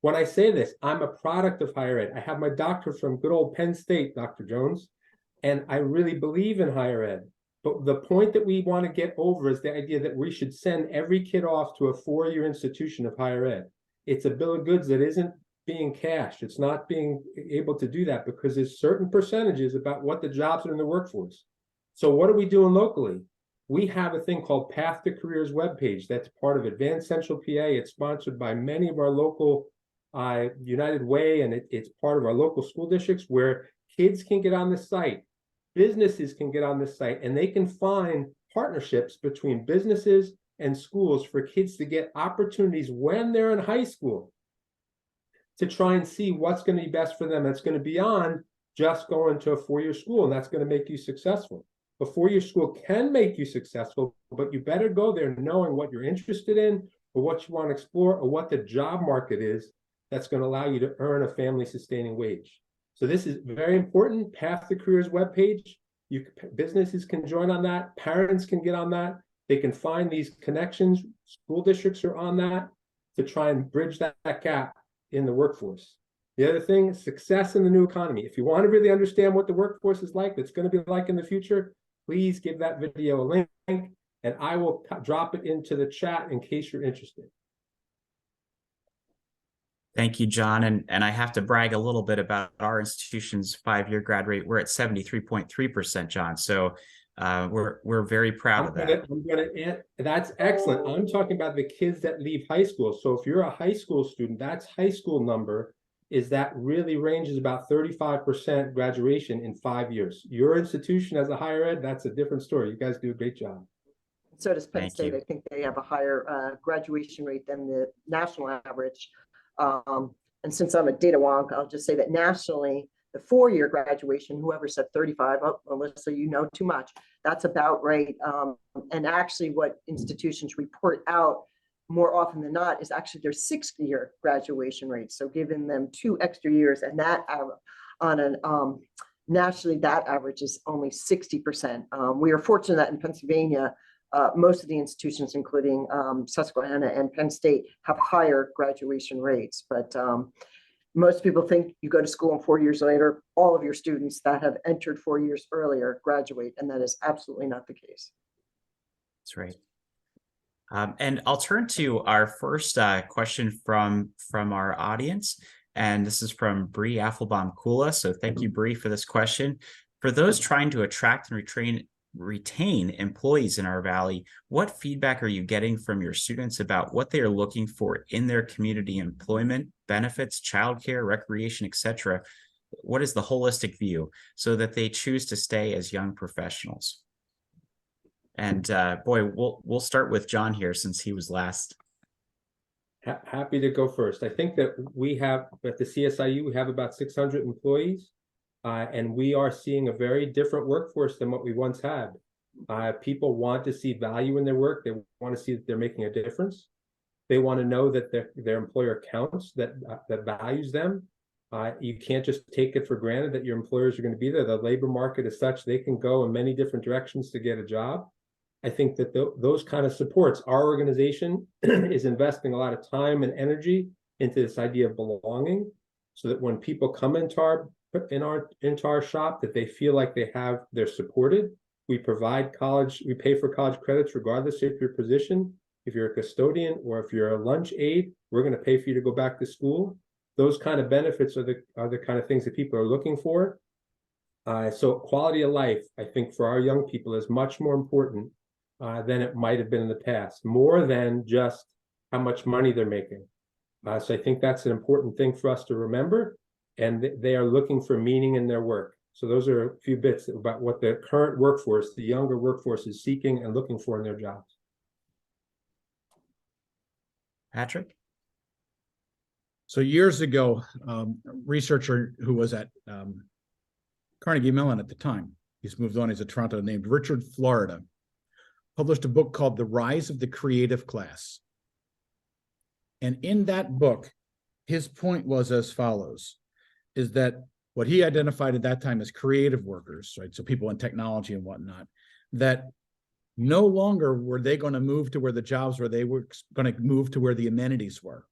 When I say this, I'm a product of higher ed. I have my doctorate from good old Penn State, Dr. Jones, and I really believe in higher ed. But the point that we want to get over is the idea that we should send every kid off to a 4-year institution of higher ed. It's a bill of goods that isn't being cashed. It's not being able to do that because there's certain percentages about what the jobs are in the workforce. So what are we doing locally? We have a thing called Path to Careers webpage that's part of Advanced Central PA. It's sponsored by many of our local United Way, and it's part of our local school districts where kids can get on the site, businesses can get on the site, and they can find partnerships between businesses and schools for kids to get opportunities when they're in high school to try and see what's going to be best for them. That's going to be beyond just going to a 4-year school, and that's going to make you successful. A 4-year school can make you successful, but you better go there knowing what you're interested in or what you want to explore or what the job market is that's going to allow you to earn a family-sustaining wage. So this is very important. Path to Careers webpage. Businesses can join on that. Parents can get on that. They can find these connections. School districts are on that to try and bridge that gap in the workforce. The other thing, success in the new economy. If you want to really understand what the workforce is like, that's going to be like in the future, please give that video a link, and I will drop it into the chat in case you're interested. Thank you, John. And I have to brag a little bit about our institution's 5-year grad rate. We're at 73.3%, John. So we're very proud of that. That's excellent. I'm talking about the kids that leave high school. So if you're a high school student, that's high school number is that really ranges about 35% graduation in 5 years. Your institution as a higher ed, that's a different story. You guys do a great job. So does Penn State. I think they have a higher graduation rate than the national average. And since I'm a data wonk, I'll just say that nationally, the 4-year graduation, whoever said 35, oh, Melissa, you know too much. That's about right. And actually what institutions report out more often than not is actually their 6-year graduation rate. So giving them 2 extra years, and that on an nationally, that average is only 60%. We are fortunate that in Pennsylvania, most of the institutions, including Susquehanna and Penn State, have higher graduation rates. But most people think you go to school and 4 years later, all of your students that have entered 4 years earlier graduate, and that is absolutely not the case. That's right. And I'll turn to our first question from our audience. And this is from Bree Affelbaum-Kula. So thank you, Bree, for this question. For those trying to attract and retain employees in our Valley, what feedback are you getting from your students about what they are looking for in their community employment, benefits, childcare, recreation, etc.? What is the holistic view so that they choose to stay as young professionals? And boy, we'll start with John here since he was last. Happy to go first. I think that we have at the CSIU, we have about 600 employees, and we are seeing a very different workforce than what we once had. People want to see value in their work. They want to see that they're making a difference. They want to know that their employer counts, that values them. You can't just take it for granted that your employers are going to be there. The labor market is such they can go in many different directions to get a job. I think that those kind of supports, our organization is investing a lot of time and energy into this idea of belonging, so that when people come into our shop, that they feel like they're supported. We provide we pay for college credits regardless of your position. If you're a custodian or if you're a lunch aide, we're going to pay for you to go back to school. Those kind of benefits are the kind of things that people are looking for. So quality of life, I think, for our young people is much more important than it might have been in the past, more than just how much money they're making. So I think that's an important thing for us to remember, and they are looking for meaning in their work. So those are a few bits about what the current workforce, the younger workforce, is seeking and looking for in their jobs. Patrick? So years ago, a researcher who was at Carnegie Mellon at the time, he's moved on, he's at Toronto, named Richard Florida, published a book called The Rise of the Creative Class. And in that book, his point was as follows, is that what he identified at that time as creative workers, right? So people in technology and whatnot, that no longer were they going to move to where the jobs were, they were going to move to where the amenities were.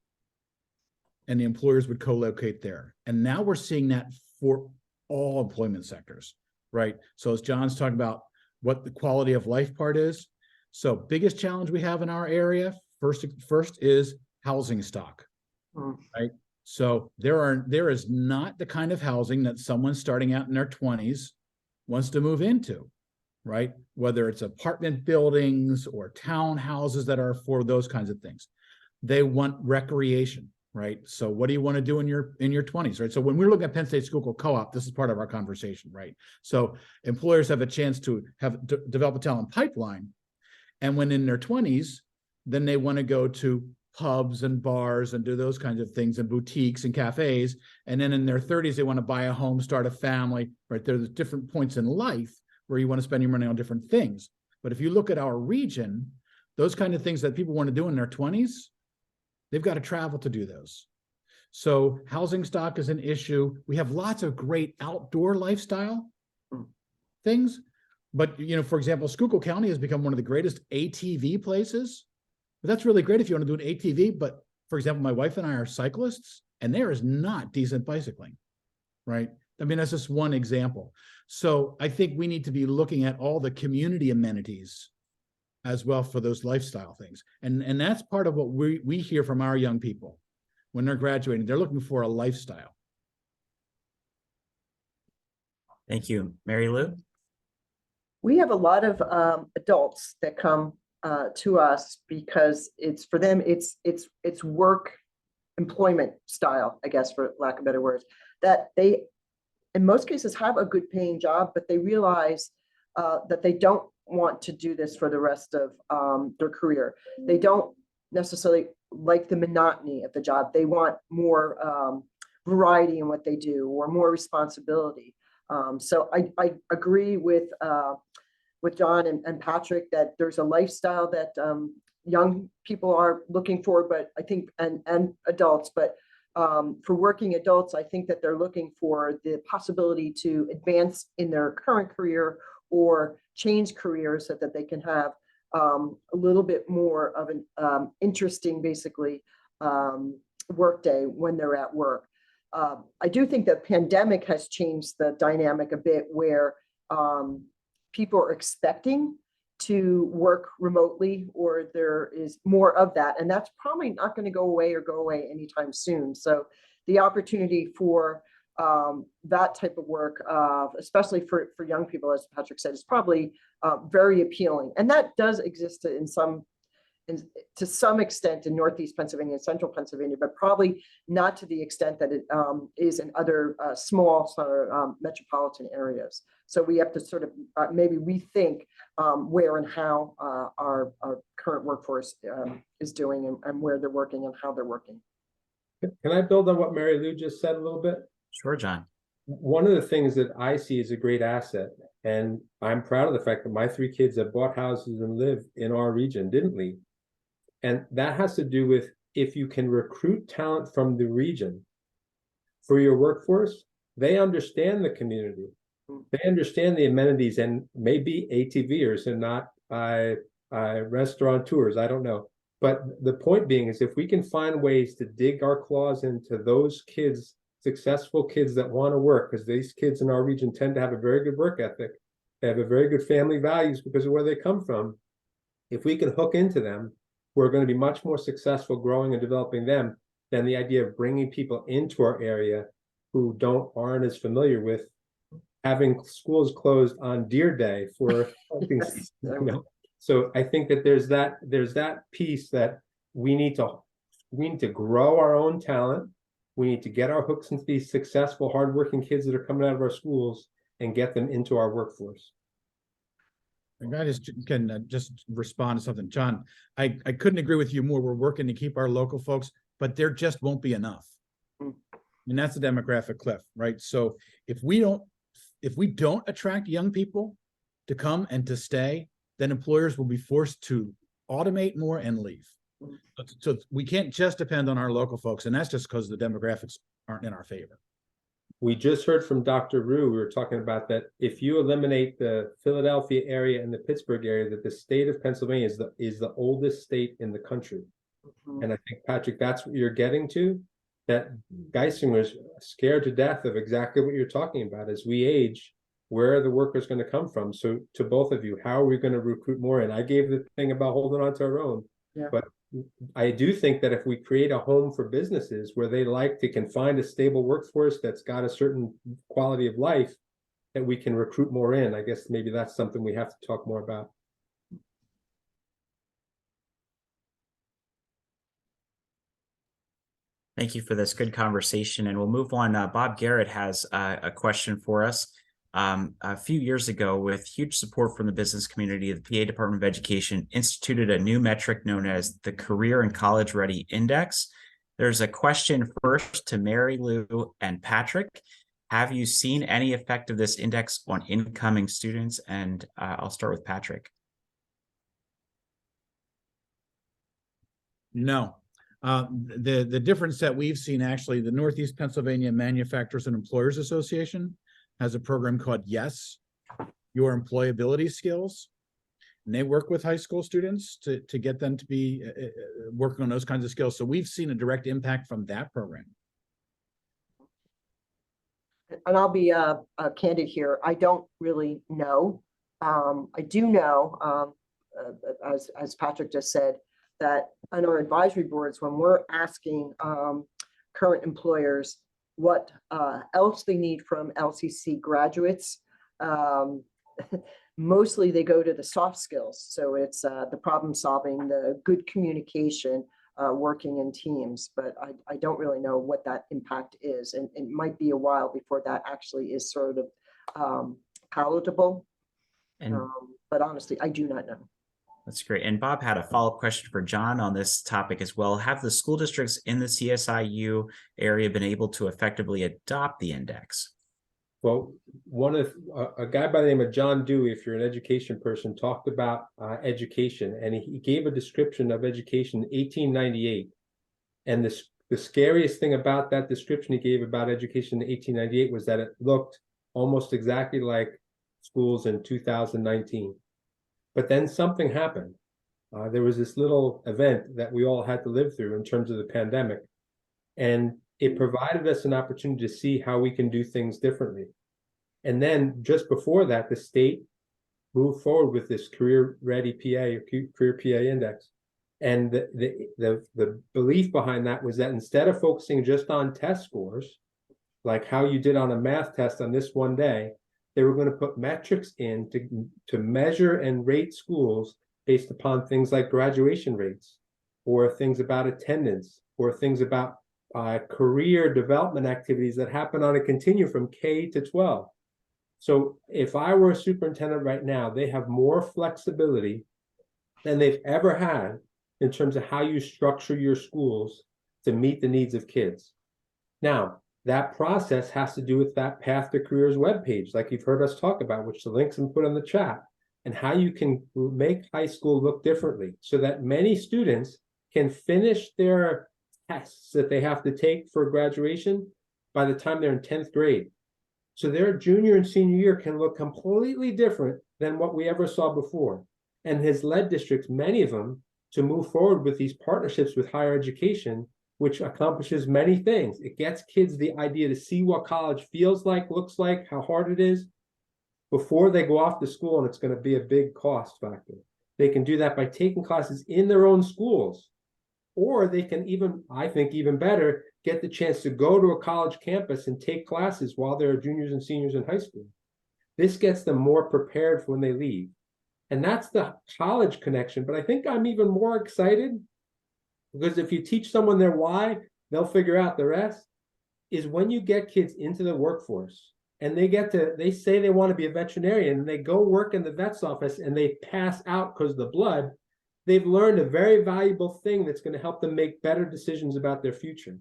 And the employers would co-locate there. And now we're seeing that for all employment sectors, right? So as John's talking about what the quality of life part is, so biggest challenge we have in our area, first is housing stock, right? So there is not the kind of housing that someone starting out in their 20s wants to move into, right? Whether it's apartment buildings or townhouses that are for those kinds of things. They want recreation, right? So what do you want to do in your 20s, right? So when we're looking at Penn State Schuylkill Co-op, this is part of our conversation, right? So employers have a chance to develop a talent pipeline. And when in their 20s, then they want to go to pubs and bars and do those kinds of things and boutiques and cafes. And then in their 30s, they want to buy a home, start a family, right? There's different points in life where you want to spend your money on different things. But if you look at our region, those kind of things that people want to do in their 20s, they've got to travel to do those. So housing stock is an issue. We have lots of great outdoor lifestyle things. But, you know, for example, Schuylkill County has become one of the greatest ATV places. But that's really great if you want to do an ATV. But, for example, my wife and I are cyclists, and there is not decent bicycling, right? I mean, that's just one example. So I think we need to be looking at all the community amenities as well for those lifestyle things. And that's part of what we hear from our young people when they're graduating. They're looking for a lifestyle. Thank you. Mary Lou? We have a lot of adults that come to us because it's for them, it's work employment style, I guess, for lack of better words, that they, in most cases, have a good paying job, but they realize that they don't want to do this for the rest of their career. They don't necessarily like the monotony of the job. They want more variety in what they do or more responsibility. So I agree with John and Patrick that there's a lifestyle that young people are looking for, but I think, and adults, but for working adults, I think that they're looking for the possibility to advance in their current career or change careers so that they can have a little bit more of an interesting, basically, work day when they're at work. I do think the pandemic has changed the dynamic a bit where people are expecting to work remotely, or there is more of that. And that's probably not going to go away anytime soon. So the opportunity for that type of work, especially for young people, as Patrick said, is probably very appealing. And that does exist to some extent in Northeast Pennsylvania and Central Pennsylvania, but probably not to the extent that it is in other small metropolitan areas. So we have to sort of maybe rethink where and how our current workforce is doing, and where they're working and how they're working. Can I build on what Mary Lou just said a little bit? Sure, John. One of the things that I see as a great asset, and I'm proud of the fact that my 3 kids have bought houses and live in our region, didn't leave. And that has to do with, if you can recruit talent from the region for your workforce, they understand the community. They understand the amenities, and maybe ATVers and not restaurateurs. I don't know. But the point being is, if we can find ways to dig our claws into those kids, successful kids that want to work, because these kids in our region tend to have a very good work ethic. They have a very good family values because of where they come from. If we can hook into them, we're going to be much more successful growing and developing them than the idea of bringing people into our area who aren't as familiar with having schools closed on Deer Day for Yes. So I think that there's that piece that we need to grow our own talent. We need to get our hooks into these successful, hardworking kids that are coming out of our schools and get them into our workforce. I can just respond to something, John. I couldn't agree with you more. We're working to keep our local folks, but there just won't be enough. And that's the demographic cliff, right? So if we don't attract young people to come and to stay, then employers will be forced to automate more and leave. So we can't just depend on our local folks, and that's just because the demographics aren't in our favor. We just heard from Dr. Rue, we were talking about that if you eliminate the Philadelphia area and the Pittsburgh area, that the state of Pennsylvania is the oldest state in the country. And I think, Patrick, that's what you're getting to, that Geisinger's scared to death of exactly what you're talking about. As we age, where are the workers going to come from? So to both of you, how are we going to recruit more? And I gave the thing about holding on to our own, but I do think that if we create a home for businesses where they can find a stable workforce that's got a certain quality of life, that we can recruit more in. I guess maybe that's something we have to talk more about. Thank you for this good conversation, and we'll move on. Bob Garrett has a question for us. A few years ago, with huge support from the business community, the PA Department of Education instituted a new metric known as the Career and College Ready Index. There's a question first to Mary Lou and Patrick. Have you seen any effect of this index on incoming students? And I'll start with Patrick. No. The difference that we've seen, actually, the Northeast Pennsylvania Manufacturers and Employers Association has a program called Yes, Your Employability Skills. And they work with high school students to get them to be working on those kinds of skills. So we've seen a direct impact from that program. And I'll be candid here. I don't really know. I do know, as Patrick just said, that on our advisory boards, when we're asking current employers what else they need from LCC graduates, mostly they go to the soft skills. So it's the problem solving, the good communication, working in teams. But I don't really know what that impact is. And it might be a while before that actually is sort of palatable. But honestly, I do not know. That's great. And Bob had a follow-up question for John on this topic as well. Have the school districts in the CSIU area been able to effectively adopt the index? Well, a guy by the name of John Dewey, if you're an education person, talked about education, and he gave a description of education in 1898. And the scariest thing about that description he gave about education in 1898 was that it looked almost exactly like schools in 2019. But then something happened. There was this little event that we all had to live through in terms of the pandemic. And it provided us an opportunity to see how we can do things differently. And then just before that, the state moved forward with this career ready PA, or career PA index. And the belief behind that was that instead of focusing just on test scores, like how you did on a math test on this one day, they were going to put metrics in to measure and rate schools based upon things like graduation rates, or things about attendance, or things about career development activities that happen on a continuum from K to 12. So if I were a superintendent right now, they have more flexibility than they've ever had in terms of how you structure your schools to meet the needs of kids. Now, that process has to do with that Path to Careers webpage, like you've heard us talk about, which the links have put on the chat, and how you can make high school look differently so that many students can finish their tests that they have to take for graduation by the time they're in 10th grade. So their junior and senior year can look completely different than what we ever saw before, and has led districts, many of them, to move forward with these partnerships with higher education, which accomplishes many things. It gets kids the idea to see what college feels like, looks like, how hard it is before they go off to school, and it's going to be a big cost factor. They can do that by taking classes in their own schools, or they can even, I think even better, get the chance to go to a college campus and take classes while they're juniors and seniors in high school. This gets them more prepared for when they leave. And that's the college connection. But I think I'm even more excited, because if you teach someone their why, they'll figure out the rest, is when you get kids into the workforce and they say they want to be a veterinarian, and they go work in the vet's office and they pass out because of the blood, they've learned a very valuable thing that's going to help them make better decisions about their future.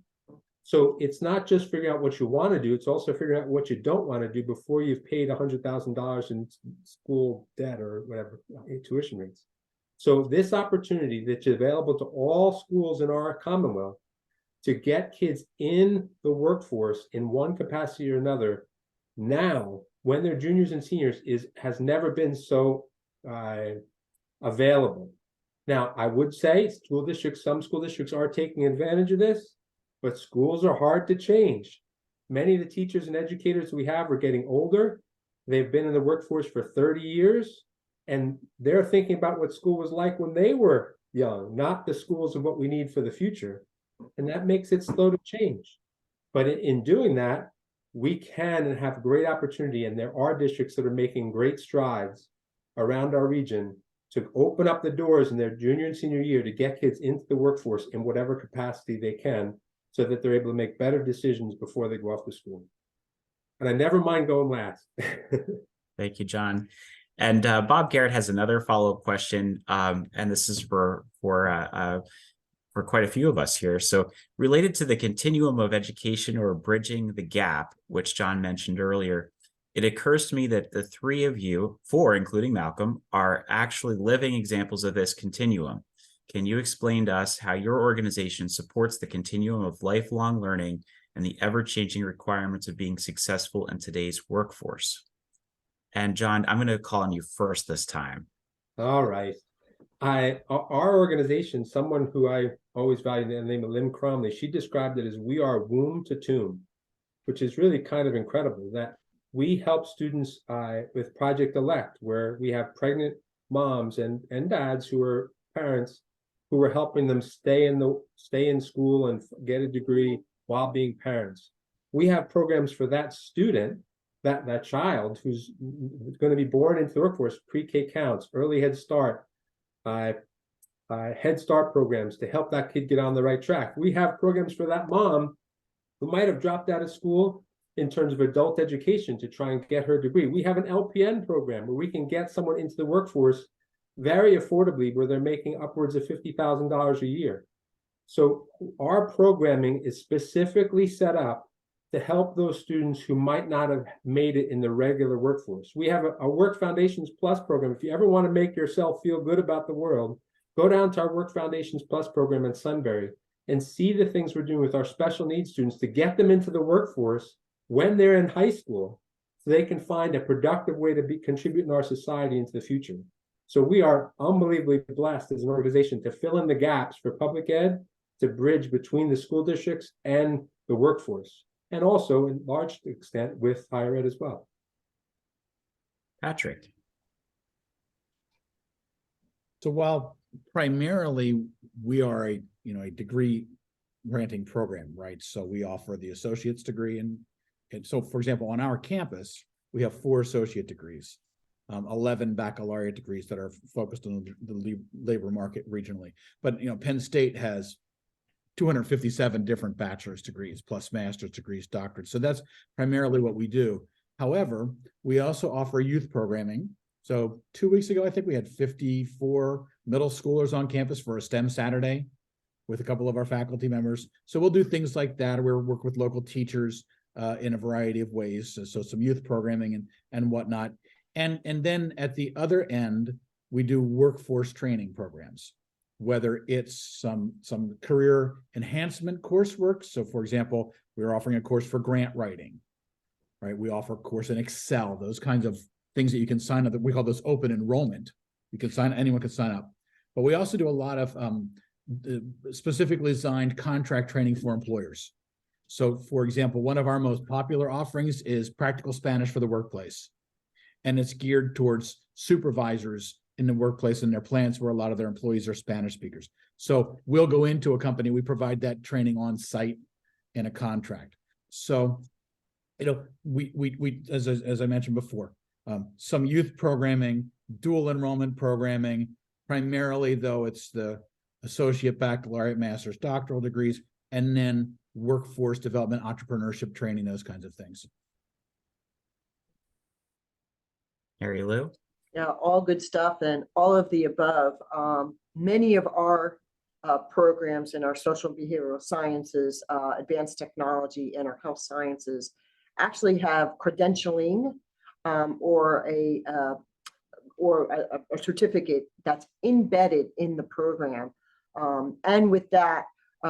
So it's not just figuring out what you want to do, it's also figuring out what you don't want to do before you've paid $100,000 in school debt or whatever, tuition rates. So this opportunity that's available to all schools in our Commonwealth to get kids in the workforce in one capacity or another now, when they're juniors and seniors, has never been so available. Now, I would say some school districts are taking advantage of this, but schools are hard to change. Many of the teachers and educators we have are getting older. They've been in the workforce for 30 years, and they're thinking about what school was like when they were young, not the schools of what we need for the future. And that makes it slow to change. But in doing that, we can and have great opportunity, and there are districts that are making great strides around our region to open up the doors in their junior and senior year to get kids into the workforce in whatever capacity they can, so that they're able to make better decisions before they go off to school. And I never mind going last. Thank you, John. And Bob Garrett has another follow-up question, and this is for quite a few of us here. So related to the continuum of education, or bridging the gap, which John mentioned earlier, it occurs to me that the three of you, four including Malcolm, are actually living examples of this continuum. Can you explain to us how your organization supports the continuum of lifelong learning and the ever-changing requirements of being successful in today's workforce? And John, I'm going to call on you first this time. All right. Our organization, someone who I always valued, the name of Lynn Cromley, she described it as we are womb to tomb, which is really kind of incredible, that we help students with Project Elect, where we have pregnant moms and dads who are parents who are helping them stay in school and get a degree while being parents. We have programs for that student, that child who's going to be born into the workforce, pre-K counts, early Head Start, Head Start programs to help that kid get on the right track. We have programs for that mom who might have dropped out of school in terms of adult education to try and get her degree. We have an LPN program where we can get someone into the workforce very affordably, where they're making upwards of $50,000 a year. So our programming is specifically set up to help those students who might not have made it in the regular workforce. We have a Work Foundations Plus program. If you ever want to make yourself feel good about the world, go down to our Work Foundations Plus program in Sunbury and see the things we're doing with our special needs students to get them into the workforce when they're in high school, so they can find a productive way to contribute in our society into the future. So we are unbelievably blessed as an organization to fill in the gaps for public ed, to bridge between the school districts and the workforce, and also in large extent with higher ed as well. Patrick. So while primarily we are a degree granting program, right? So we offer the associate's degree, and so, for example, on our campus, we have 4 associate degrees, 11 baccalaureate degrees that are focused on the labor market regionally. But Penn State has 257 different bachelor's degrees, plus master's degrees, doctorates. So that's primarily what we do. However, we also offer youth programming. So 2 weeks ago, I think we had 54 middle schoolers on campus for a STEM Saturday with a couple of our faculty members. So we'll do things like that. We'll work with local teachers in a variety of ways. So some youth programming and whatnot. And then at the other end, we do workforce training programs, whether it's some career enhancement coursework. So for example, we're offering a course for grant writing, right? We offer a course in Excel, those kinds of things that you can sign up. We call those open enrollment. Anyone can sign up. But we also do a lot of specifically designed contract training for employers. So for example, one of our most popular offerings is practical Spanish for the workplace. And it's geared towards supervisors in the workplace and their plants where a lot of their employees are Spanish speakers. So we'll go into a company, we provide that training on site in a contract. So, we as I mentioned before, some youth programming, dual enrollment programming, primarily though it's the associate, baccalaureate, master's, doctoral degrees, and then workforce development, entrepreneurship training, those kinds of things. Mary Lou. Yeah, all good stuff and all of the above. Many of our programs in our social and behavioral sciences, advanced technology, and our health sciences actually have credentialing or a certificate that's embedded in the program. And with that,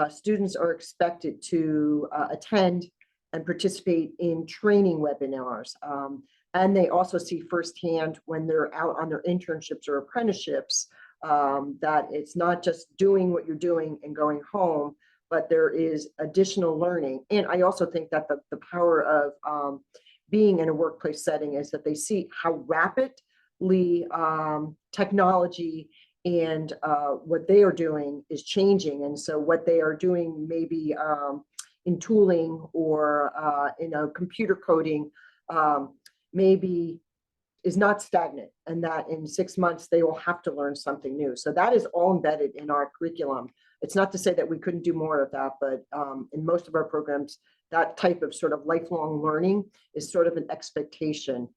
students are expected to attend and participate in training webinars. And they also see firsthand when they're out on their internships or apprenticeships that it's not just doing what you're doing and going home, but there is additional learning. And I also think that the power of being in a workplace setting is that they see how rapidly technology and what they are doing is changing. And so what they are doing maybe in tooling or computer coding maybe is not stagnant, and that in 6 months they will have to learn something new. So that is all embedded in our curriculum. It's not to say that we couldn't do more of that, but in most of our programs, that type of sort of lifelong learning is sort of an expectation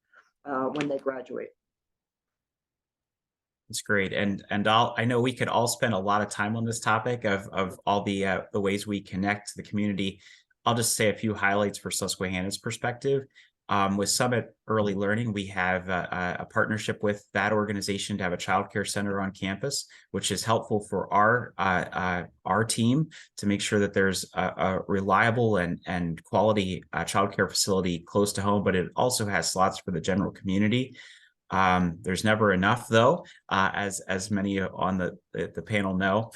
when they graduate. That's great. And I know we could all spend a lot of time on this topic of all the ways we connect to the community. I'll just say a few highlights for Susquehanna's perspective. With Summit Early Learning, we have a partnership with that organization to have a childcare center on campus, which is helpful for our team to make sure that there's a reliable and quality childcare facility close to home, but it also has slots for the general community. There's never enough, though, as many on the panel know.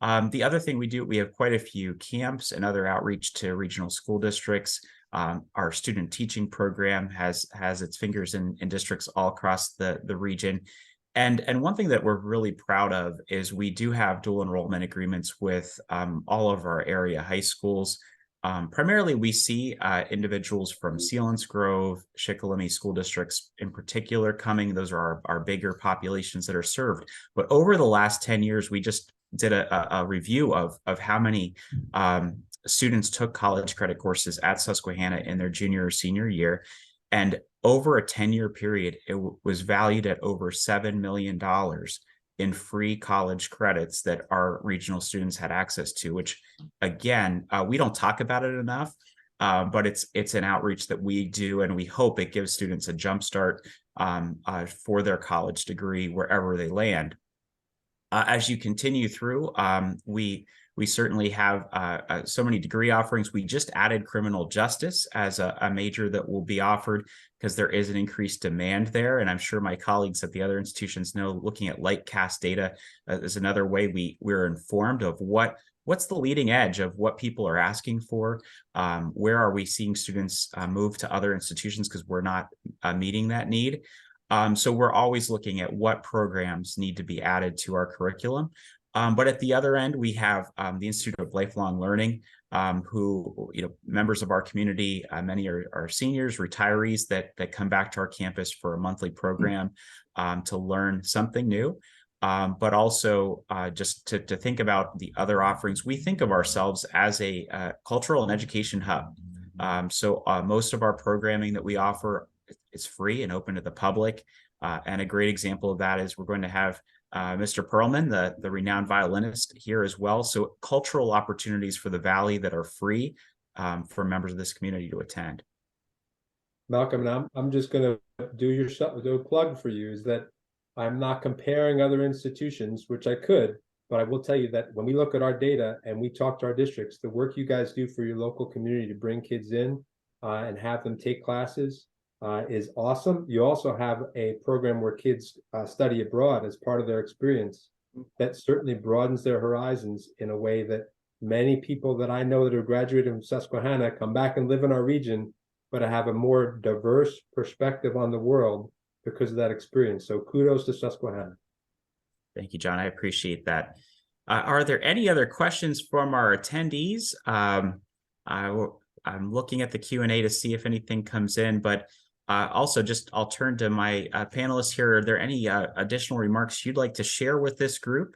The other thing we do, we have quite a few camps and other outreach to regional school districts. Our student teaching program has its fingers in districts all across the region. And one thing that we're really proud of is we do have dual enrollment agreements with all of our area high schools. Primarily, we see individuals from Selinsgrove, Schuylkill school districts in particular coming. Those are our bigger populations that are served. But over the last 10 years, we just did a review of how many students took college credit courses at Susquehanna in their junior or senior year. And over a 10-year period, it was valued at over $7 million in free college credits that our regional students had access to, which again, we don't talk about it enough, but it's an outreach that we do, and we hope it gives students a jumpstart for their college degree wherever they land. As you continue through, we certainly have so many degree offerings. We just added criminal justice as a major that will be offered because there is an increased demand there. And I'm sure my colleagues at the other institutions know looking at light cast data is another way we're informed of what what's the leading edge of what people are asking for? Where are we seeing students move to other institutions because we're not meeting that need? So we're always looking at what programs need to be added to our curriculum. But at the other end, we have the Institute of Lifelong Learning, who, members of our community, many are seniors, retirees that come back to our campus for a monthly program to learn something new. But also just to think about the other offerings. We think of ourselves as a cultural and education hub. So most of our programming that we offer is free and open to the public. And a great example of that is we're going to have Mr. Perlman, the renowned violinist, here as well. So cultural opportunities for the Valley that are free for members of this community to attend. Malcolm, and I'm just going to do a plug for you, is that I'm not comparing other institutions, which I could, but I will tell you that when we look at our data and we talk to our districts, the work you guys do for your local community to bring kids in and have them take classes is awesome. You also have a program where kids study abroad as part of their experience that certainly broadens their horizons in a way that many people that I know that have graduated from Susquehanna come back and live in our region, but have a more diverse perspective on the world because of that experience. So kudos to Susquehanna. Thank you, John. I appreciate that. Are there any other questions from our attendees? I'm looking at the Q&A to see if anything comes in, but also I'll turn to my panelists here. Are there any additional remarks you'd like to share with this group?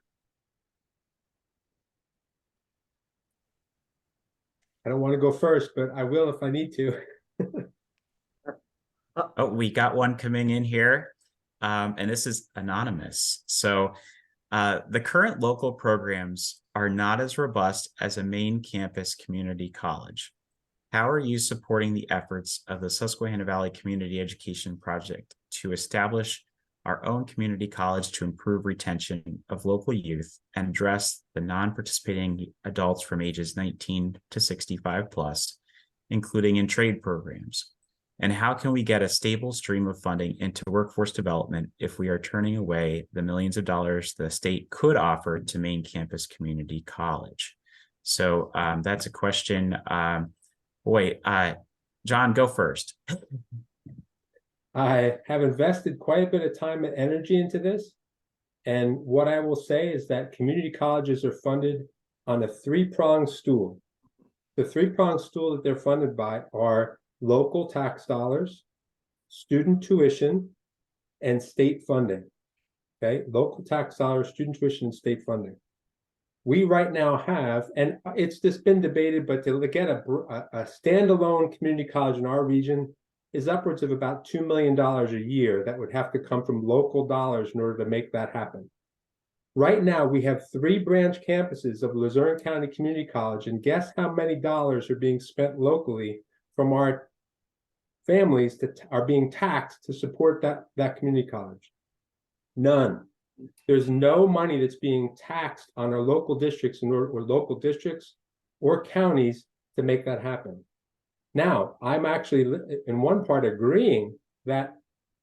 I don't want to go first, but I will if I need to. Oh, we got one coming in here, and this is anonymous. So the current local programs are not as robust as a main campus community college. How are you supporting the efforts of the Susquehanna Valley Community Education Project to establish our own community college to improve retention of local youth and address the non-participating adults from ages 19 to 65 plus, including in trade programs? And how can we get a stable stream of funding into workforce development if we are turning away the millions of dollars the state could offer to main campus community college? So that's a question. John, go first. I have invested quite a bit of time and energy into this. And what I will say is that community colleges are funded on a three-pronged stool. The three-pronged stool that they're funded by are local tax dollars, student tuition, and state funding. Okay, local tax dollars, student tuition, and state funding. We right now have, and it's just been debated, but to get a standalone community college in our region is upwards of about $2 million a year that would have to come from local dollars in order to make that happen. Right now, we have 3 branch campuses of Luzerne County Community College, and guess how many dollars are being spent locally from our families that are being taxed to support that community college? None. There's no money that's being taxed on our local districts or local districts or counties to make that happen. Now, I'm actually in one part agreeing that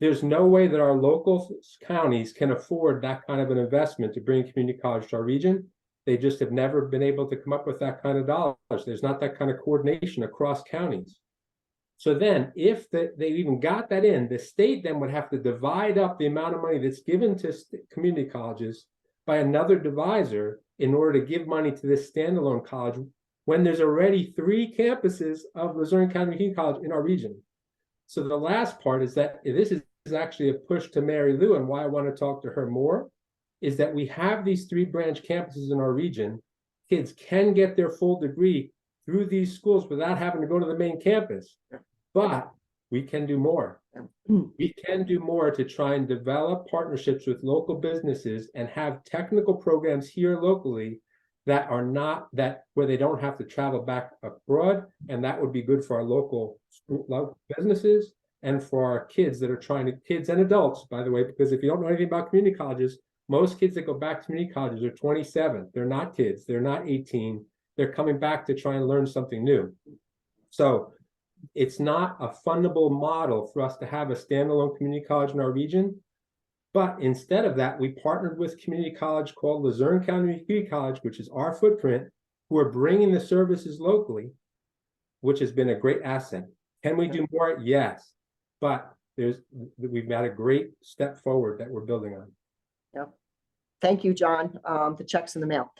there's no way that our local counties can afford that kind of an investment to bring community college to our region. They just have never been able to come up with that kind of dollars. There's not that kind of coordination across counties. So then if they even got that in, the state then would have to divide up the amount of money that's given to community colleges by another divisor in order to give money to this standalone college when there's already 3 campuses of Luzerne County Community College in our region. So the last part is that this is actually a push to Mary Lou, and why I want to talk to her more is that we have these 3 branch campuses in our region. Kids can get their full degree through these schools without having to go to the main campus. But we can do more. We can do more to try and develop partnerships with local businesses and have technical programs here locally that are not that where they don't have to travel back abroad. And that would be good for our local businesses and for our kids that are kids and adults, by the way, because if you don't know anything about community colleges, most kids that go back to community colleges are 27. They're not kids. They're not 18. They're coming back to try and learn something new. So it's not a fundable model for us to have a standalone community college in our region. But instead of that, we partnered with a community college called Luzerne County Community College, which is our footprint, who are bringing the services locally, which has been a great asset. Can we do more? Yes, but we've got a great step forward that we're building on. Yeah. Thank you, John. The check's in the mail.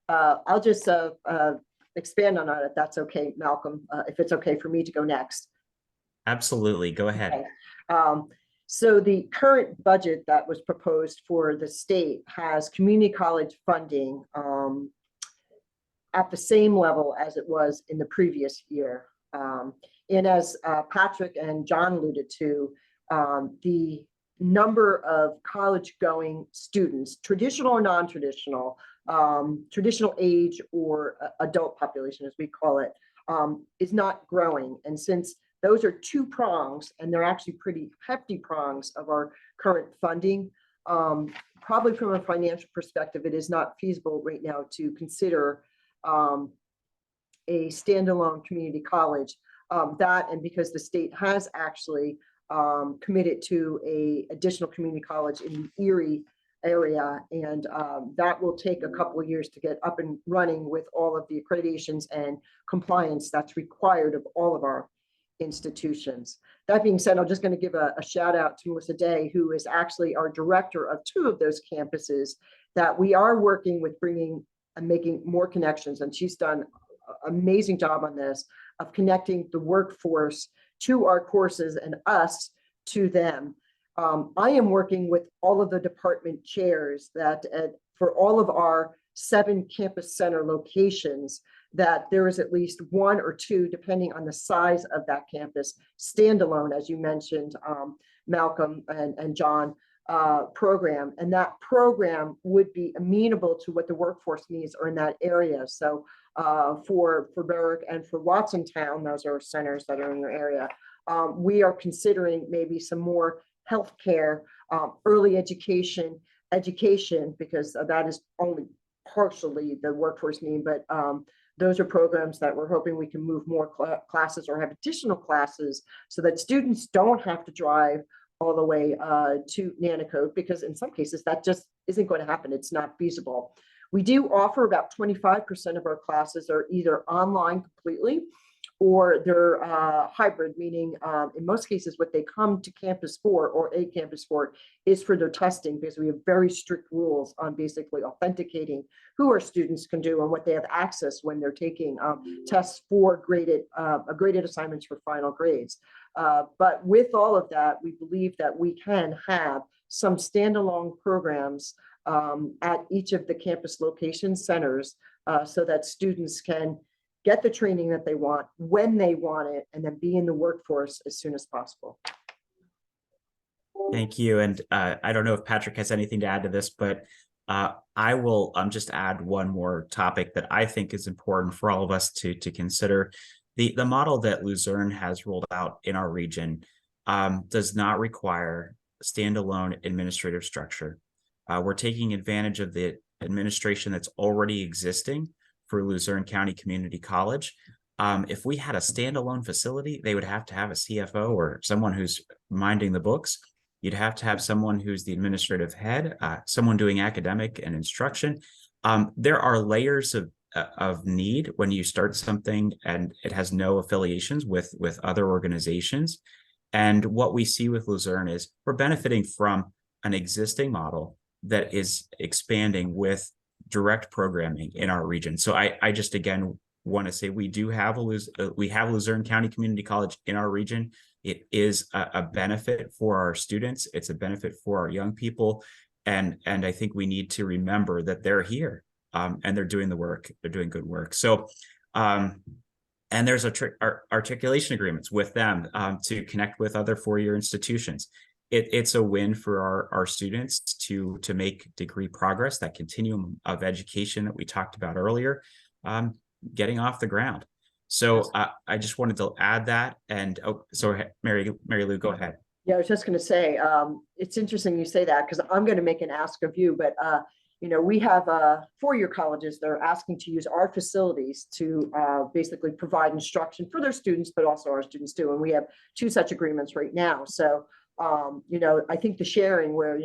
I'll just expand on it if that's okay, Malcolm, if it's okay for me to go next. Absolutely. Go ahead. Okay. So the current budget that was proposed for the state has community college funding at the same level as it was in the previous year. And as Patrick and John alluded to, the number of college-going students, traditional or non-traditional, traditional age or adult population, as we call it, is not growing. And since those are two prongs, and they're actually pretty hefty prongs of our current funding, probably from a financial perspective, it is not feasible right now to consider a standalone community college. That, and because the state has actually committed to a additional community college in the Erie area, and that will take a couple of years to get up and running with all of the accreditations and compliance that's required of all of our institutions. That being said, I'm just going to give a shout out to Melissa Day, who is actually our director of two of those campuses, that we are working with bringing and making more connections, and she's done an amazing job on this, of connecting the workforce to our courses and us to them. I am working with all of the department chairs that for all of our 7 campus center locations, that there is at least 1 or 2, depending on the size of that campus, standalone, as you mentioned, Malcolm and John, program. And that program would be amenable to what the workforce needs are in that area. So for Berwick and for Watsontown, those are centers that are in your area. We are considering maybe some more healthcare, early education, because that is only partially the workforce need, but those are programs that we're hoping we can move more classes or have additional classes so that students don't have to drive all the way to Nanticoke, because in some cases that just isn't going to happen. It's not feasible. We do offer about 25% of our classes are either online completely, or they're hybrid, meaning in most cases what they come to campus for, or a campus for, is for their testing, because we have very strict rules on basically authenticating who our students can do and what they have access when they're taking tests for graded assignments for final grades. But with all of that, we believe that we can have some standalone programs at each of the campus location centers so that students can get the training that they want when they want it, and then be in the workforce as soon as possible. Thank you. And I don't know if Patrick has anything to add to this, but I will just add one more topic that I think is important for all of us to consider. The model that Luzerne has rolled out in our region does not require standalone administrative structure. We're taking advantage of the administration that's already existing for Luzerne County Community College. If we had a standalone facility, they would have to have a CFO or someone who's minding the books. You'd have to have someone who's the administrative head, someone doing academic and instruction. There are layers of need when you start something and it has no affiliations with other organizations. And what we see with Luzerne is we're benefiting from an existing model that is expanding with direct programming in our region. So I just again want to say we have Luzerne County Community College in our region. It is a benefit for our students. It's a benefit for our young people, and I think we need to remember that they're here and they're doing the work. They're doing good work. So and there's articulation agreements with them to connect with other four-year institutions. It's a win for our students to make degree progress, that continuum of education that we talked about earlier, getting off the ground. So I just wanted to add that. And so Mary Lou, go ahead. Yeah, I was just going to say, it's interesting you say that, because I'm going to make an ask of you, but we have four-year colleges that are asking to use our facilities to basically provide instruction for their students, but also our students too. And we have 2 such agreements right now. So I think the sharing where,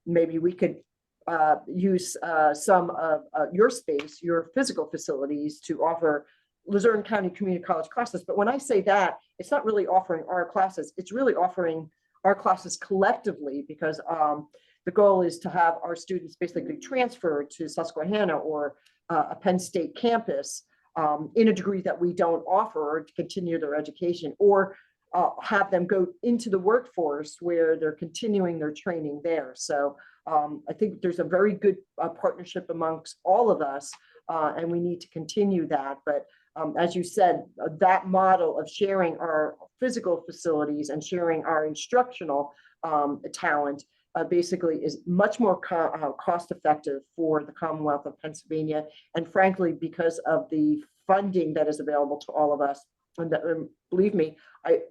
maybe we could use some of your space, your physical facilities to offer Luzerne County Community College classes. But when I say that, it's not really offering our classes, it's really offering our classes collectively, because the goal is to have our students basically transfer to Susquehanna or a Penn State campus in a degree that we don't offer, to continue their education, or have them go into the workforce where they're continuing their training there. So I think there's a very good partnership amongst all of us, and we need to continue that. But as you said, that model of sharing our physical facilities and sharing our instructional talent basically is much more cost effective for the Commonwealth of Pennsylvania. And frankly, because of the funding that is available to all of us, and that, believe me,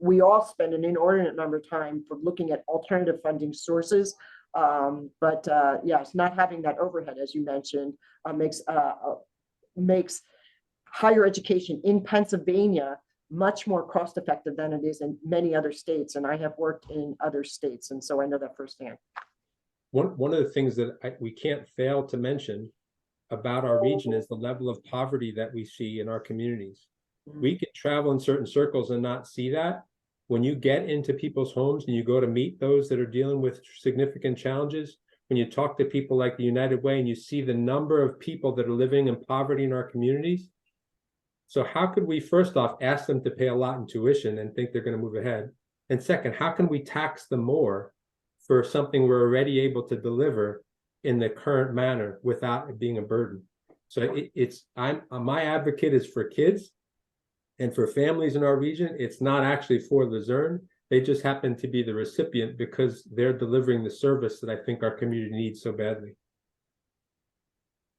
we all spend an inordinate number of time for looking at alternative funding sources. But yes, not having that overhead, as you mentioned, makes higher education in Pennsylvania much more cost effective than it is in many other states. And I have worked in other states, and so I know that firsthand. One of the things that we can't fail to mention about our region is the level of poverty that we see in our communities. We can travel in certain circles and not see that. When you get into people's homes and you go to meet those that are dealing with significant challenges, when you talk to people like the United Way and you see the number of people that are living in poverty in our communities. So how could we, first off, ask them to pay a lot in tuition and think they're going to move ahead? And second, how can we tax them more for something we're already able to deliver in the current manner without it being a burden? So my advocate is for kids and for families in our region. It's not actually for Luzerne. They just happen to be the recipient because they're delivering the service that I think our community needs so badly.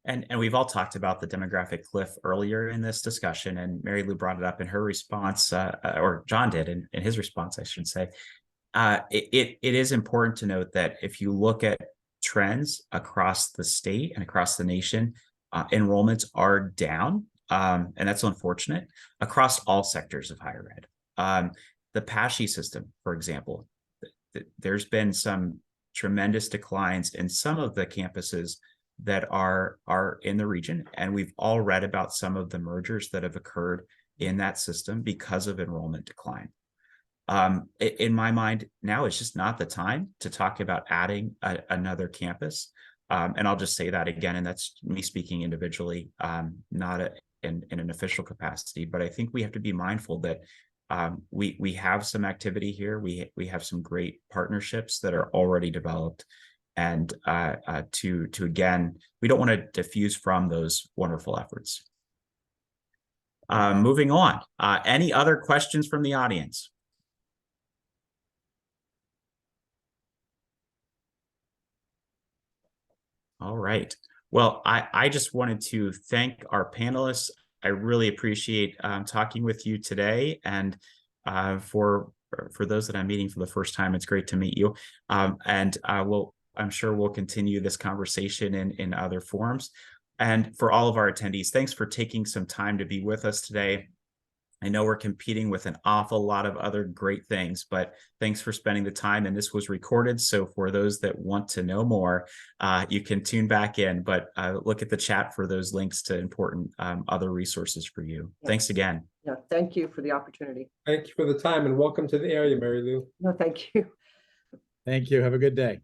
And we've all talked about the demographic cliff earlier in this discussion, and Mary Lou brought it up in her response, or John did in his response, I should say. It is important to note that if you look at trends across the state and across the nation, enrollments are down, and that's unfortunate, across all sectors of higher ed. The PASHE system, for example, there's been some tremendous declines in some of the campuses that are in the region, and we've all read about some of the mergers that have occurred in that system because of enrollment decline. In my mind, now is just not the time to talk about adding another campus. And I'll just say that again, and that's me speaking individually, not in an official capacity, but I think we have to be mindful that we have some activity here. We have some great partnerships that are already developed. And to again, we don't want to diffuse from those wonderful efforts. Moving on, any other questions from the audience? All right. Well, I just wanted to thank our panelists. I really appreciate talking with you today, and for those that I'm meeting for the first time, it's great to meet you. And I'm sure we'll continue this conversation in other forums. And for all of our attendees, thanks for taking some time to be with us today. I know we're competing with an awful lot of other great things, but thanks for spending the time. And this was recorded, so for those that want to know more, you can tune back in, but look at the chat for those links to important other resources for you. Yes. Thanks again. Yeah, thank you for the opportunity. Thank you for the time, and welcome to the area, Mary Lou. No, thank you. Thank you. Have a good day.